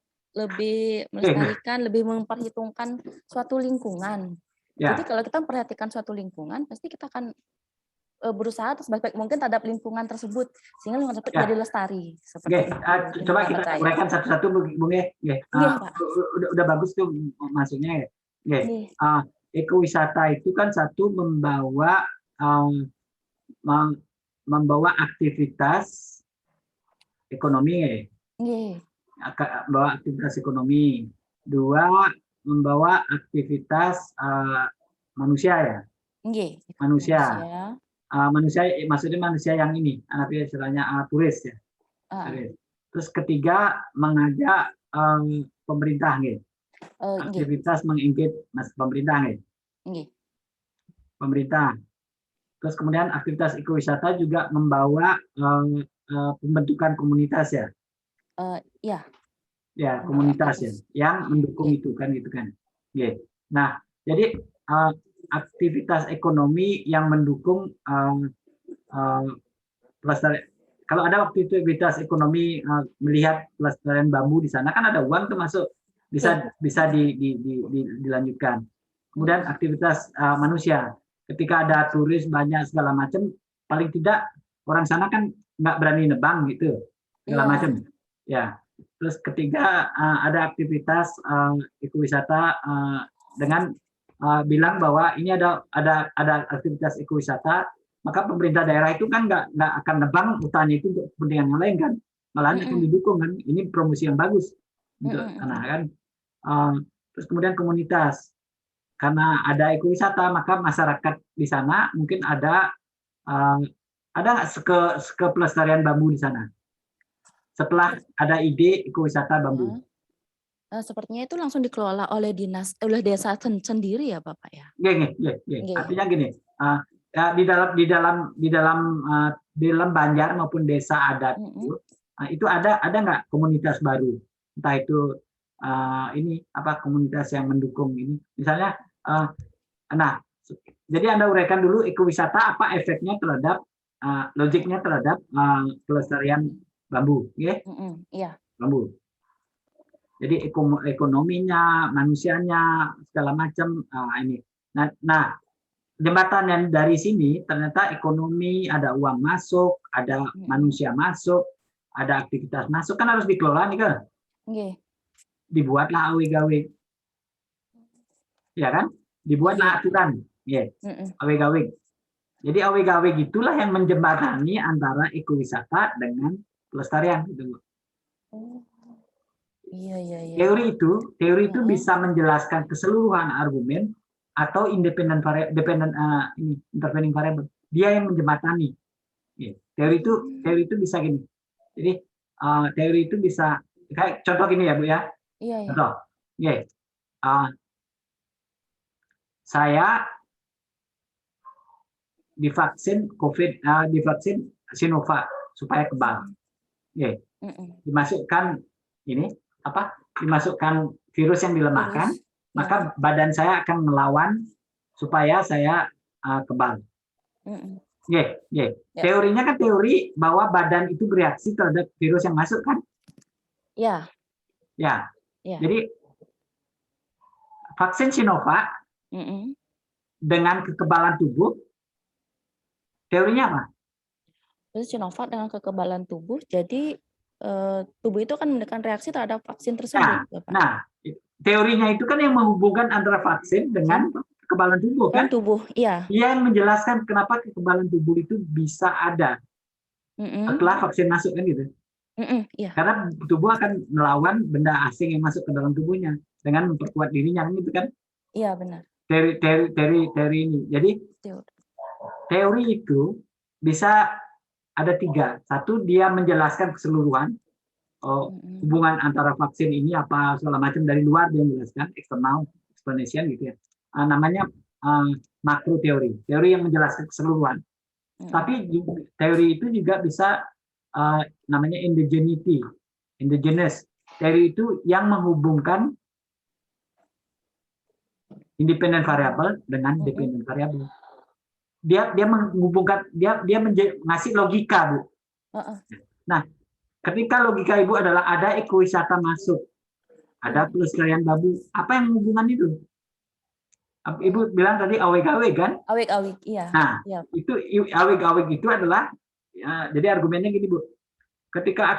melestarikan, lebih memperhitungkan suatu lingkungan. Jadi kalau kita memperhatikan suatu lingkungan, pasti kita akan berusaha sebaik mungkin terhadap lingkungan tersebut sehingga lingkungan tersebut jadi lestari. Coba kita uraikan satu-satu, Bung ya. Udah bagus tuh maksudnya ya. Ekowisata itu kan satu membawa aktivitas ekonomi. Membawa aktivitas ekonomi. Dua, membawa aktivitas manusia ya. Manusia. Manusia maksudnya manusia yang ini, istilahnya turis ya. Terus ketiga, mengajak pemerintah aktivitas mengengage pemerintah pemerintah. Terus kemudian aktivitas ekowisata juga membawa pembentukan komunitas ya. Ya, komunitas ya yang mendukung itu kan gitu kan. Nah, jadi aktivitas ekonomi yang mendukung pelestarian. Kalau ada aktivitas ekonomi melihat pelestarian bambu di sana kan ada uang tuh masuk, bisa dilanjutkan. Kemudian aktivitas manusia, ketika ada turis banyak segala macam, paling tidak orang sana kan nggak berani nebang gitu segala macam ya. Terus ketiga ada aktivitas ekowisata dengan bilang bahwa ini ada aktivitas ekowisata, maka pemerintah daerah itu kan nggak akan nebang hutannya itu untuk kepentingan yang lain kan, malahan akan didukung kan. Ini promosi yang bagus untuk tanah kan. Terus kemudian komunitas, karena ada ekowisata maka masyarakat di sana mungkin ada nggak pelestarian bambu di sana setelah ada ide ekowisata bambu. Sepertinya itu langsung dikelola oleh desa sendiri ya Bapak ya. Artinya gini, di dalam Banjar maupun desa adat itu ada nggak komunitas baru, entah itu komunitas yang mendukung ini, misalnya Jadi Anda uraikan dulu ekowisata apa efeknya terhadap logiknya terhadap pelestarian bambu, ya? Iya. Bambu. Jadi ekonominya, manusianya, segala macam ini. Nah, jembatan yang dari sini ternyata ekonomi, ada uang masuk, ada manusia masuk, ada aktivitas masuk, kan harus dikelola nih kan? Dibuatlah awe-gawe, ya kan? Dibuatlah aturan, ya, awe-gawe. Jadi awe-gawe gitulah yang menjembatani antara ekowisata dengan pelestarian, gitu. Iya. Teori itu bisa menjelaskan keseluruhan argumen atau intervening variable. Dia yang menjembatani. Teori itu bisa gini. Jadi teori itu bisa kayak contoh gini ya Bu ya. Iya. Contoh. Saya divaksin COVID, divaksin Sinovac supaya kebal. Dimasukkan ini apa? Dimasukkan virus yang dilemahkan, maka badan saya akan melawan supaya saya kebal. Teorinya kan teori bahwa badan itu bereaksi terhadap virus yang masuk kan? Ya. Jadi vaksin Sinovac dengan kekebalan tubuh, teorinya apa? Sinovac dengan kekebalan tubuh, jadi tubuh itu akan memberikan reaksi terhadap vaksin tersebut. Nah, teorinya itu kan yang menghubungkan antara vaksin dengan kekebalan tubuh kan? Iya. Dia yang menjelaskan kenapa kekebalan tubuh itu bisa ada setelah vaksin masuk kan gitu. Iya. Karena tubuh akan melawan benda asing yang masuk ke dalam tubuhnya dengan memperkuat dirinya kan gitu kan? Iya benar. Teori ini. Jadi teori itu bisa ada 3. Satu, dia menjelaskan keseluruhan hubungan antara vaksin ini apa segala macam dari luar, dia menjelaskan eksternal explanation gitu ya. Namanya makro teori yang menjelaskan keseluruhan. Tapi teori itu juga bisa namanya indigenous. Teori itu yang menghubungkan independent variable dengan dependent variable. Dia menghubungkan, dia ngasih logika, Bu. Nah, ketika logika Ibu adalah ada ekowisata masuk, ada pelestarian bambu, apa yang menghubungkan itu? Ibu bilang tadi aweg-aweg kan? Aweg-aweg, iya. Nah, itu aweg-aweg itu adalah jadi argumennya gini, Bu. Ketika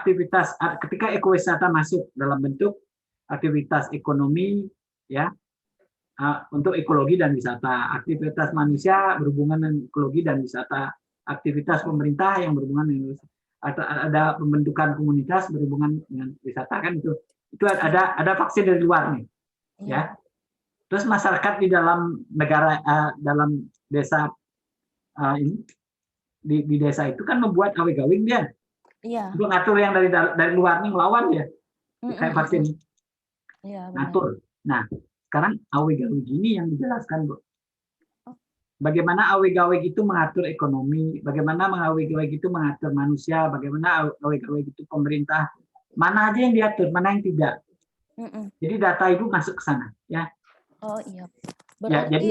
ekowisata masuk dalam bentuk aktivitas ekonomi, ya, untuk ekologi dan wisata, aktivitas manusia berhubungan dengan ekologi dan wisata, aktivitas pemerintah yang berhubungan dengan wisata, ada pembentukan komunitas berhubungan dengan wisata kan itu ada vaksin dari luar nih, ya. Terus masyarakat di dalam negara, dalam desa ini di desa itu kan membuat aweg-aweg dia, untuk ngatur yang dari luar nih melawan dia, kayak vaksin, ngatur. Nah, sekarang aweg-aweg ini yang dijelaskan, Bu. Bagaimana aweg-aweg itu mengatur ekonomi, bagaimana aweg-aweg itu mengatur manusia, bagaimana aweg-aweg itu pemerintah, mana aja yang diatur, mana yang tidak. Jadi data Ibu masuk ke sana, ya. Oh iya. Berarti, ya, jadi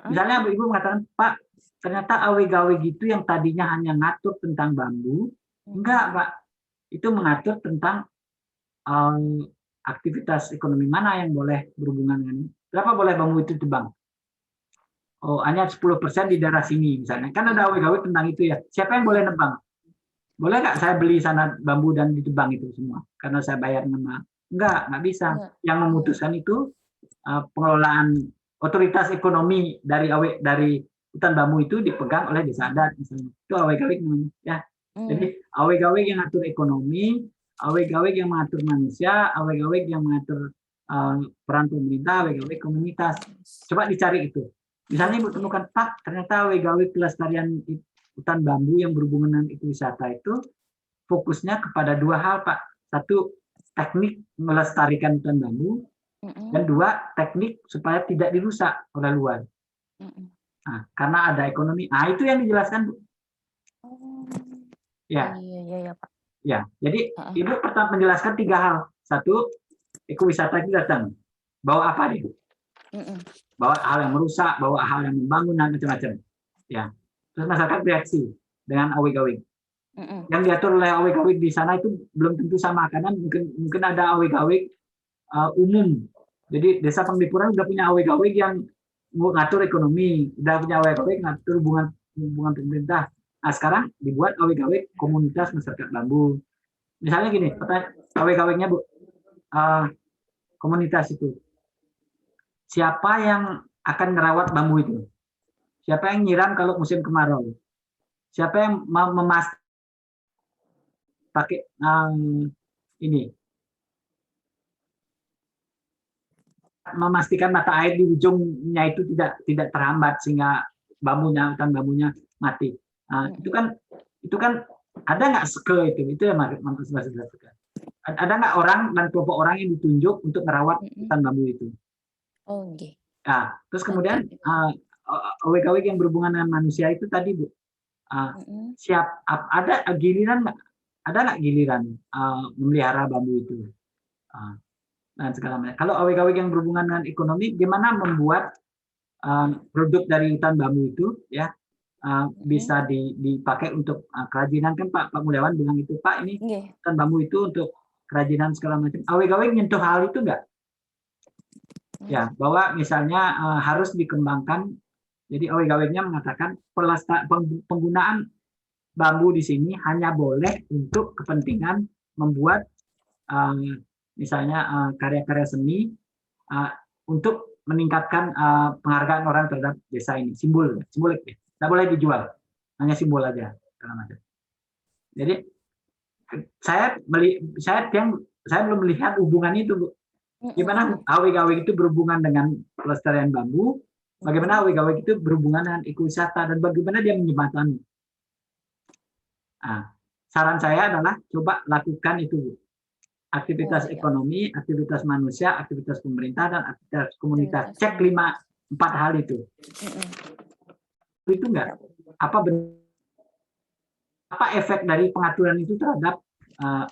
misalnya Ibu mengatakan, Pak, ternyata aweg-aweg itu yang tadinya hanya ngatur tentang bambu, enggak, Pak. Itu mengatur tentang aktivitas ekonomi mana yang boleh berhubungan dengan ini. Berapa boleh bambu itu tebang? Oh, hanya 10% di daerah sini misalnya. Kan ada aweg-aweg tentang itu ya. Siapa yang boleh nebang? Boleh nggak saya beli sana bambu dan ditebang itu semua? Karena saya bayar nama. Nggak bisa. Yang memutuskan itu pengelolaan otoritas ekonomi dari hutan bambu itu dipegang oleh desa adat misalnya. Itu aweg-aweg namanya, ya. Jadi aweg-aweg yang ngatur ekonomi, aweg-aweg yang mengatur manusia, aweg-aweg yang mengatur peran pemerintah, aweg-aweg komunitas. Coba dicari itu. Misalnya Ibu temukan, Pak, ternyata aweg-aweg pelestarian hutan bambu yang berhubungan dengan ekowisata itu fokusnya kepada 2 hal, Pak. Satu, teknik melestarikan hutan bambu, dan 2, teknik supaya tidak dirusak oleh luar. Nah, karena ada ekonomi. Nah, itu yang dijelaskan, Bu. Ya. Iya, Pak. Ya, jadi Ibu pertama menjelaskan 3 hal. Satu, ekowisata itu datang. Bawa apa dia? bawa hal yang merusak, bawa hal yang membangun dan macam-macam. Ya. Terus masyarakat bereaksi dengan awik-awik. Yang diatur oleh awik-awik di sana itu belum tentu sama, karena mungkin ada awik-awik umum. Jadi desa Penglipuran udah punya awik-awik yang ngatur ekonomi, udah punya awik-awik ngatur hubungan pemerintah. Nah, sekarang dibuat awik-awik komunitas masyarakat bambu. Misalnya gini, awik-awiknya Bu, komunitas itu. Siapa yang akan merawat bambu itu? Siapa yang nyiram kalau musim kemarau? Siapa yang memastikan pakai ini? Memastikan mata air di ujungnya itu tidak terhambat sehingga hutan bambunya mati. Itu kan ada nggak ske itu yang maksud. Ada nggak orang dan kelompok orang yang ditunjuk untuk merawat hutan bambu itu? Oh, okay. Nah, terus kemudian awik-awik yang berhubungan dengan manusia itu tadi Bu, ada giliran nggak? Ada nggak giliran memelihara bambu itu? Dan segala macam. Kalau awik-awik yang berhubungan dengan ekonomi, gimana membuat produk dari hutan bambu itu ya bisa dipakai untuk kerajinan, kan Pak Mulyawan bilang itu, Pak ini hutan bambu itu untuk kerajinan segala macam. Awik-awik nyentuh hal itu enggak? Ya, bahwa misalnya harus dikembangkan. Jadi awik-awiknya mengatakan penggunaan bambu di sini hanya boleh untuk kepentingan membuat misalnya karya-karya seni untuk meningkatkan penghargaan orang terhadap desa ini. Simbolik ya. Tidak boleh dijual, hanya simbol aja. Jadi saya belum melihat hubungan itu, Bu. Gimana awik-awik itu berhubungan dengan pelestarian bambu, bagaimana awik-awik itu berhubungan dengan ekowisata, dan bagaimana dia menjembatani. Saran saya adalah coba lakukan itu, Bu. Aktivitas ekonomi, aktivitas manusia, aktivitas pemerintah, dan aktivitas komunitas. Cek 4 hal itu. Itu enggak? Apa efek dari pengaturan itu terhadap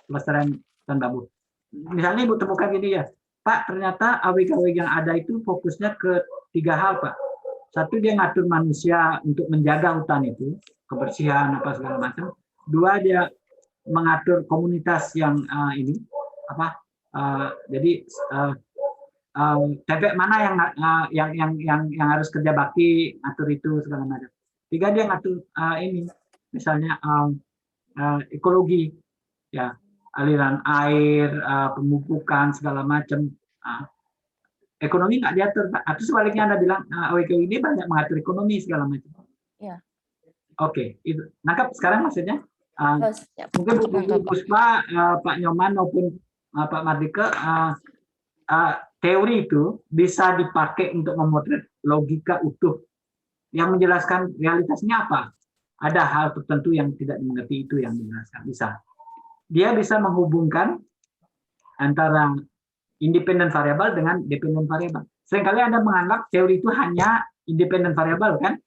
pelestarian hutan bambu? Misalnya Ibu temukan gini ya, Pak, ternyata awik-awik yang ada itu fokusnya ke 3 hal, Pak. Satu, dia ngatur manusia untuk menjaga hutan itu, kebersihan apa segala macam. 2, dia mengatur komunitas yang jadi TP mana yang harus kerja bakti, atur itu segala macam. 3, dia ngatur misalnya ekologi, ya, aliran air, pemupukan segala macam. Ekonomi nggak diatur, Pak. Atau sebaliknya Anda bilang awik-awik ini banyak mengatur ekonomi segala macam. Ya. Oke, itu nangkap sekarang maksudnya. Mungkin Bu Puspa, Pak Nyoman maupun Pak Mardika, teori itu bisa dipakai untuk memotret logika utuh yang menjelaskan realitasnya apa. Ada hal tertentu yang tidak dimengerti, itu yang dijelaskan. Dia bisa menghubungkan antara independen variabel dengan dependen variabel. Seringkali Anda menganggap teori itu hanya independen variabel, kan?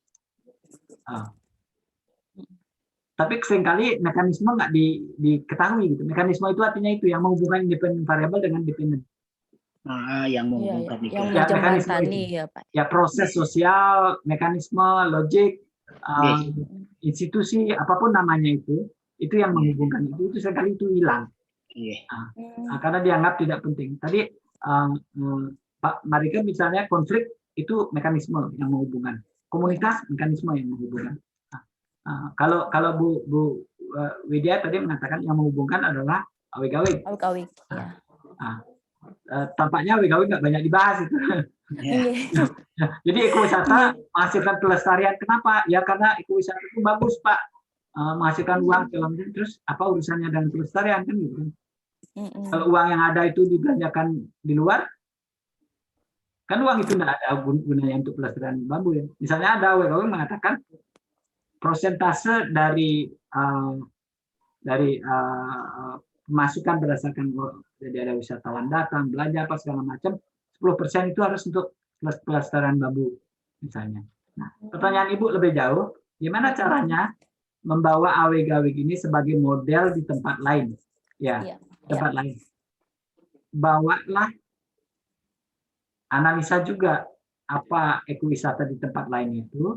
Tapi seringkali mekanisme nggak diketahui. Gitu. Mekanisme itu artinya itu yang menghubungkan independen variabel dengan dependen. Yang menghubungkan itu. Mekanisme itu. Ya, proses sosial, mekanisme, logik, institusi, apapun namanya itu yang menghubungkan itu seringkali itu hilang. Karena dianggap tidak penting. Tadi Pak Marika misalnya konflik itu mekanisme yang menghubungkan. Komunitas mekanisme yang menghubungkan. Kalau Bu Widya tadi mengatakan yang menghubungkan adalah awik-awik. Awik-awik. Tampaknya awik-awik nggak banyak dibahas itu. Jadi ekowisata menghasilkan pelestarian. Kenapa? Ya karena ekowisata itu bagus, Pak. Menghasilkan uang dalam, terus apa urusannya dengan pelestarian, kan gitu. Kalau uang yang ada itu dibelanjakan di luar, kan uang itu tidak ada gunanya untuk pelestarian bambu ya. Misalnya ada awik-awik mengatakan prosentase dari pemasukan berdasarkan jadi ada wisatawan datang, belanja apa segala macam, 10% itu harus untuk pelestarian bambu misalnya. Nah, pertanyaan Ibu lebih jauh, gimana caranya membawa awik-awik ini sebagai model di tempat lain? Ya, tempat lain. Bawalah analisa juga apa ekowisata di tempat lain itu.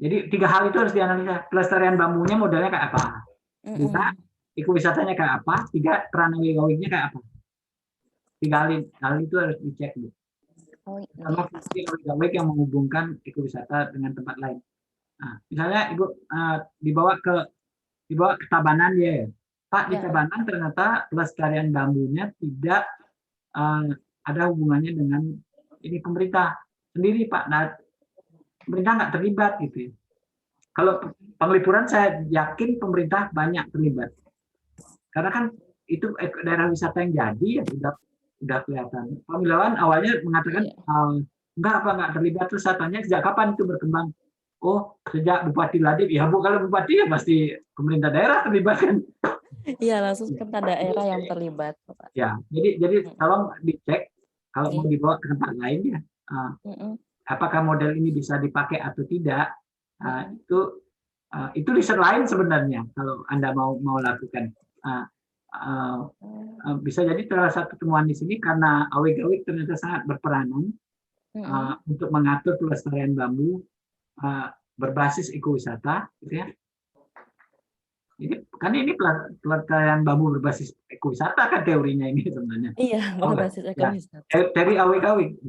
Jadi 3 hal itu harus dianalisa. Pelestarian bambunya modelnya kayak apa? 2, ekowisatanya kayak apa? 3, peran awik-awiknya kayak apa? 3 hal itu harus dicek. Sama fungsi awik-awik yang menghubungkan ekowisata dengan tempat lain. Nah, misalnya Ibu dibawa ke Tabanan ya. Pak, di Tabanan ternyata pelestarian bambunya tidak ada hubungannya dengan ini pemerintah sendiri, Pak. Nah, pemerintah nggak terlibat gitu. Kalau penglipuran saya yakin pemerintah banyak terlibat. Karena kan itu daerah wisata yang jadi ya sudah kelihatan. Pemilawan awalnya mengatakan nggak terlibat, terus saya tanya sejak kapan itu berkembang? Oh, sejak Bupati Ladip. Ya Bu, kalau Bupati ya pasti pemerintah daerah terlibat kan. Iya, langsung pemerintah daerah yang terlibat. Ya, jadi tolong dicek kalau mau dibawa ke tempat lain ya. Apakah model ini bisa dipakai atau tidak? Itu riset lain sebenarnya kalau Anda mau lakukan. Bisa jadi salah satu temuan di sini karena awik-awik ternyata sangat berperanan untuk mengatur pelestarian bambu berbasis ekowisata, gitu ya. Ini pelestarian bambu berbasis ekowisata kan teorinya ini sebenarnya. Iya, berbasis ekowisata. Dari awik-awik.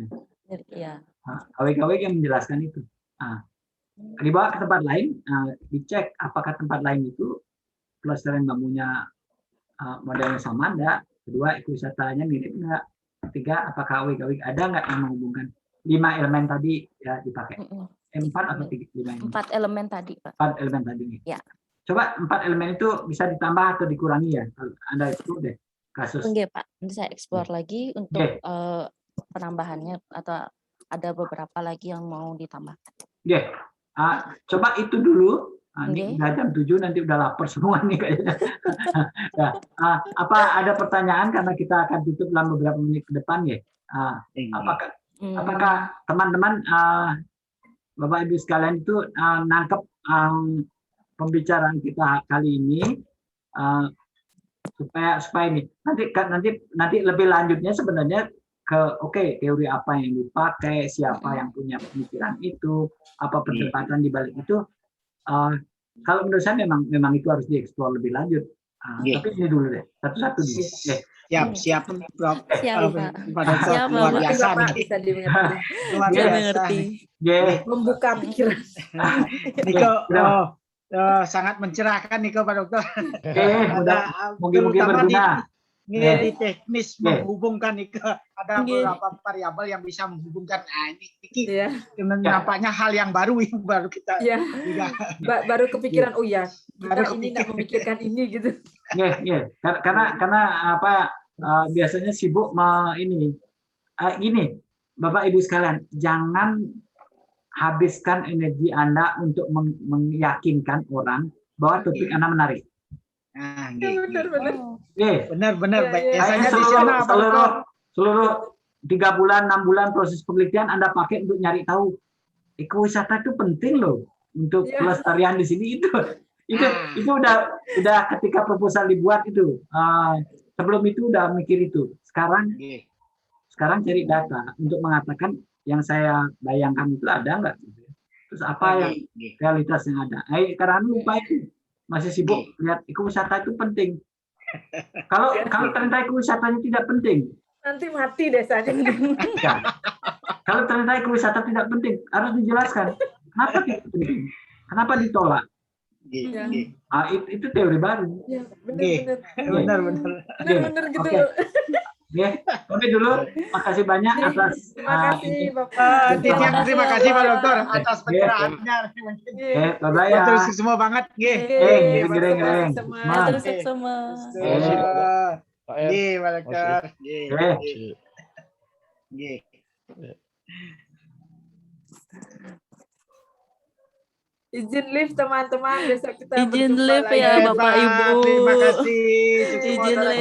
Iya. Awik-awik yang menjelaskan itu. Dibawa ke tempat lain, dicek apakah tempat lain itu pelestarian bambunya modelnya sama enggak. 2, ekowisatanya mirip enggak. 3, apakah awik-awik ada enggak yang menghubungkan 5 elemen tadi ya dipakai. 4 atau 5? 4 elemen tadi, Pak. 4 elemen tadi. Ya. Coba 4 elemen itu bisa ditambah atau dikurangi ya. Anda itu deh kasus. Oke, Pak. Nanti saya explore lagi untuk penambahannya atau ada beberapa lagi yang mau ditambahkan. Coba itu dulu. Ini udah jam 7, nanti udah lapar semua nih kayaknya. Apa ada pertanyaan karena kita akan tutup dalam beberapa menit ke depan ya? Apakah teman-teman Bapak Ibu sekalian itu nangkep pembicaraan kita kali ini supaya ini nanti lebih lanjutnya sebenarnya ke teori apa yang dipakai, siapa yang punya pemikiran itu, apa perdebatan di balik itu. Kalau menurut saya memang itu harus dieksplor lebih lanjut. Tapi ini dulu deh, satu-satu dulu. Siap, Prof. Siap, Pak. Siap, luar biasa nih. Bisa dimengerti. Luar biasa. Membuka pikiran. Niko, sangat mencerahkan Niko, Pak Dokter. Mungkin berguna. Di teknis menghubungkan Niko, ada beberapa variabel yang bisa menghubungkan. Ini nampaknya hal yang baru kita. Baru kepikiran, oh ya, kita ini tidak memikirkan ini gitu. Karena biasanya sibuk ini Bapak Ibu sekalian, jangan habiskan energi Anda untuk meyakinkan orang bahwa topik Anda menarik. Benar. Biasanya seluruh 3 bulan, 6 bulan proses penelitian Anda pakai untuk nyari tahu ekowisata itu penting loh untuk pelestarian di sini itu udah ketika proposal dibuat itu. Sebelum itu udah mikir itu. Sekarang cari data untuk mengatakan yang saya bayangkan itu ada nggak? Terus apa yang realitas yang ada? Karena lupa itu masih sibuk lihat ekowisata itu penting. Kalau ternyata ekowisatanya tidak penting, nanti mati desanya. Kalau ternyata ekowisata tidak penting, harus dijelaskan kenapa tidak penting, kenapa ditolak. Itu teori baru. Benar gitu. Oke dulu, makasih banyak atas. Terima kasih Bapak. Terima kasih Pak Dokter atas pencerahannya. Bye-bye ya. Terus semua banget. Gereng. Terus semua. Pak Dokter. Izin live teman-teman, besok kita izin live ya Bapak Ibu. Terima kasih. Izin live.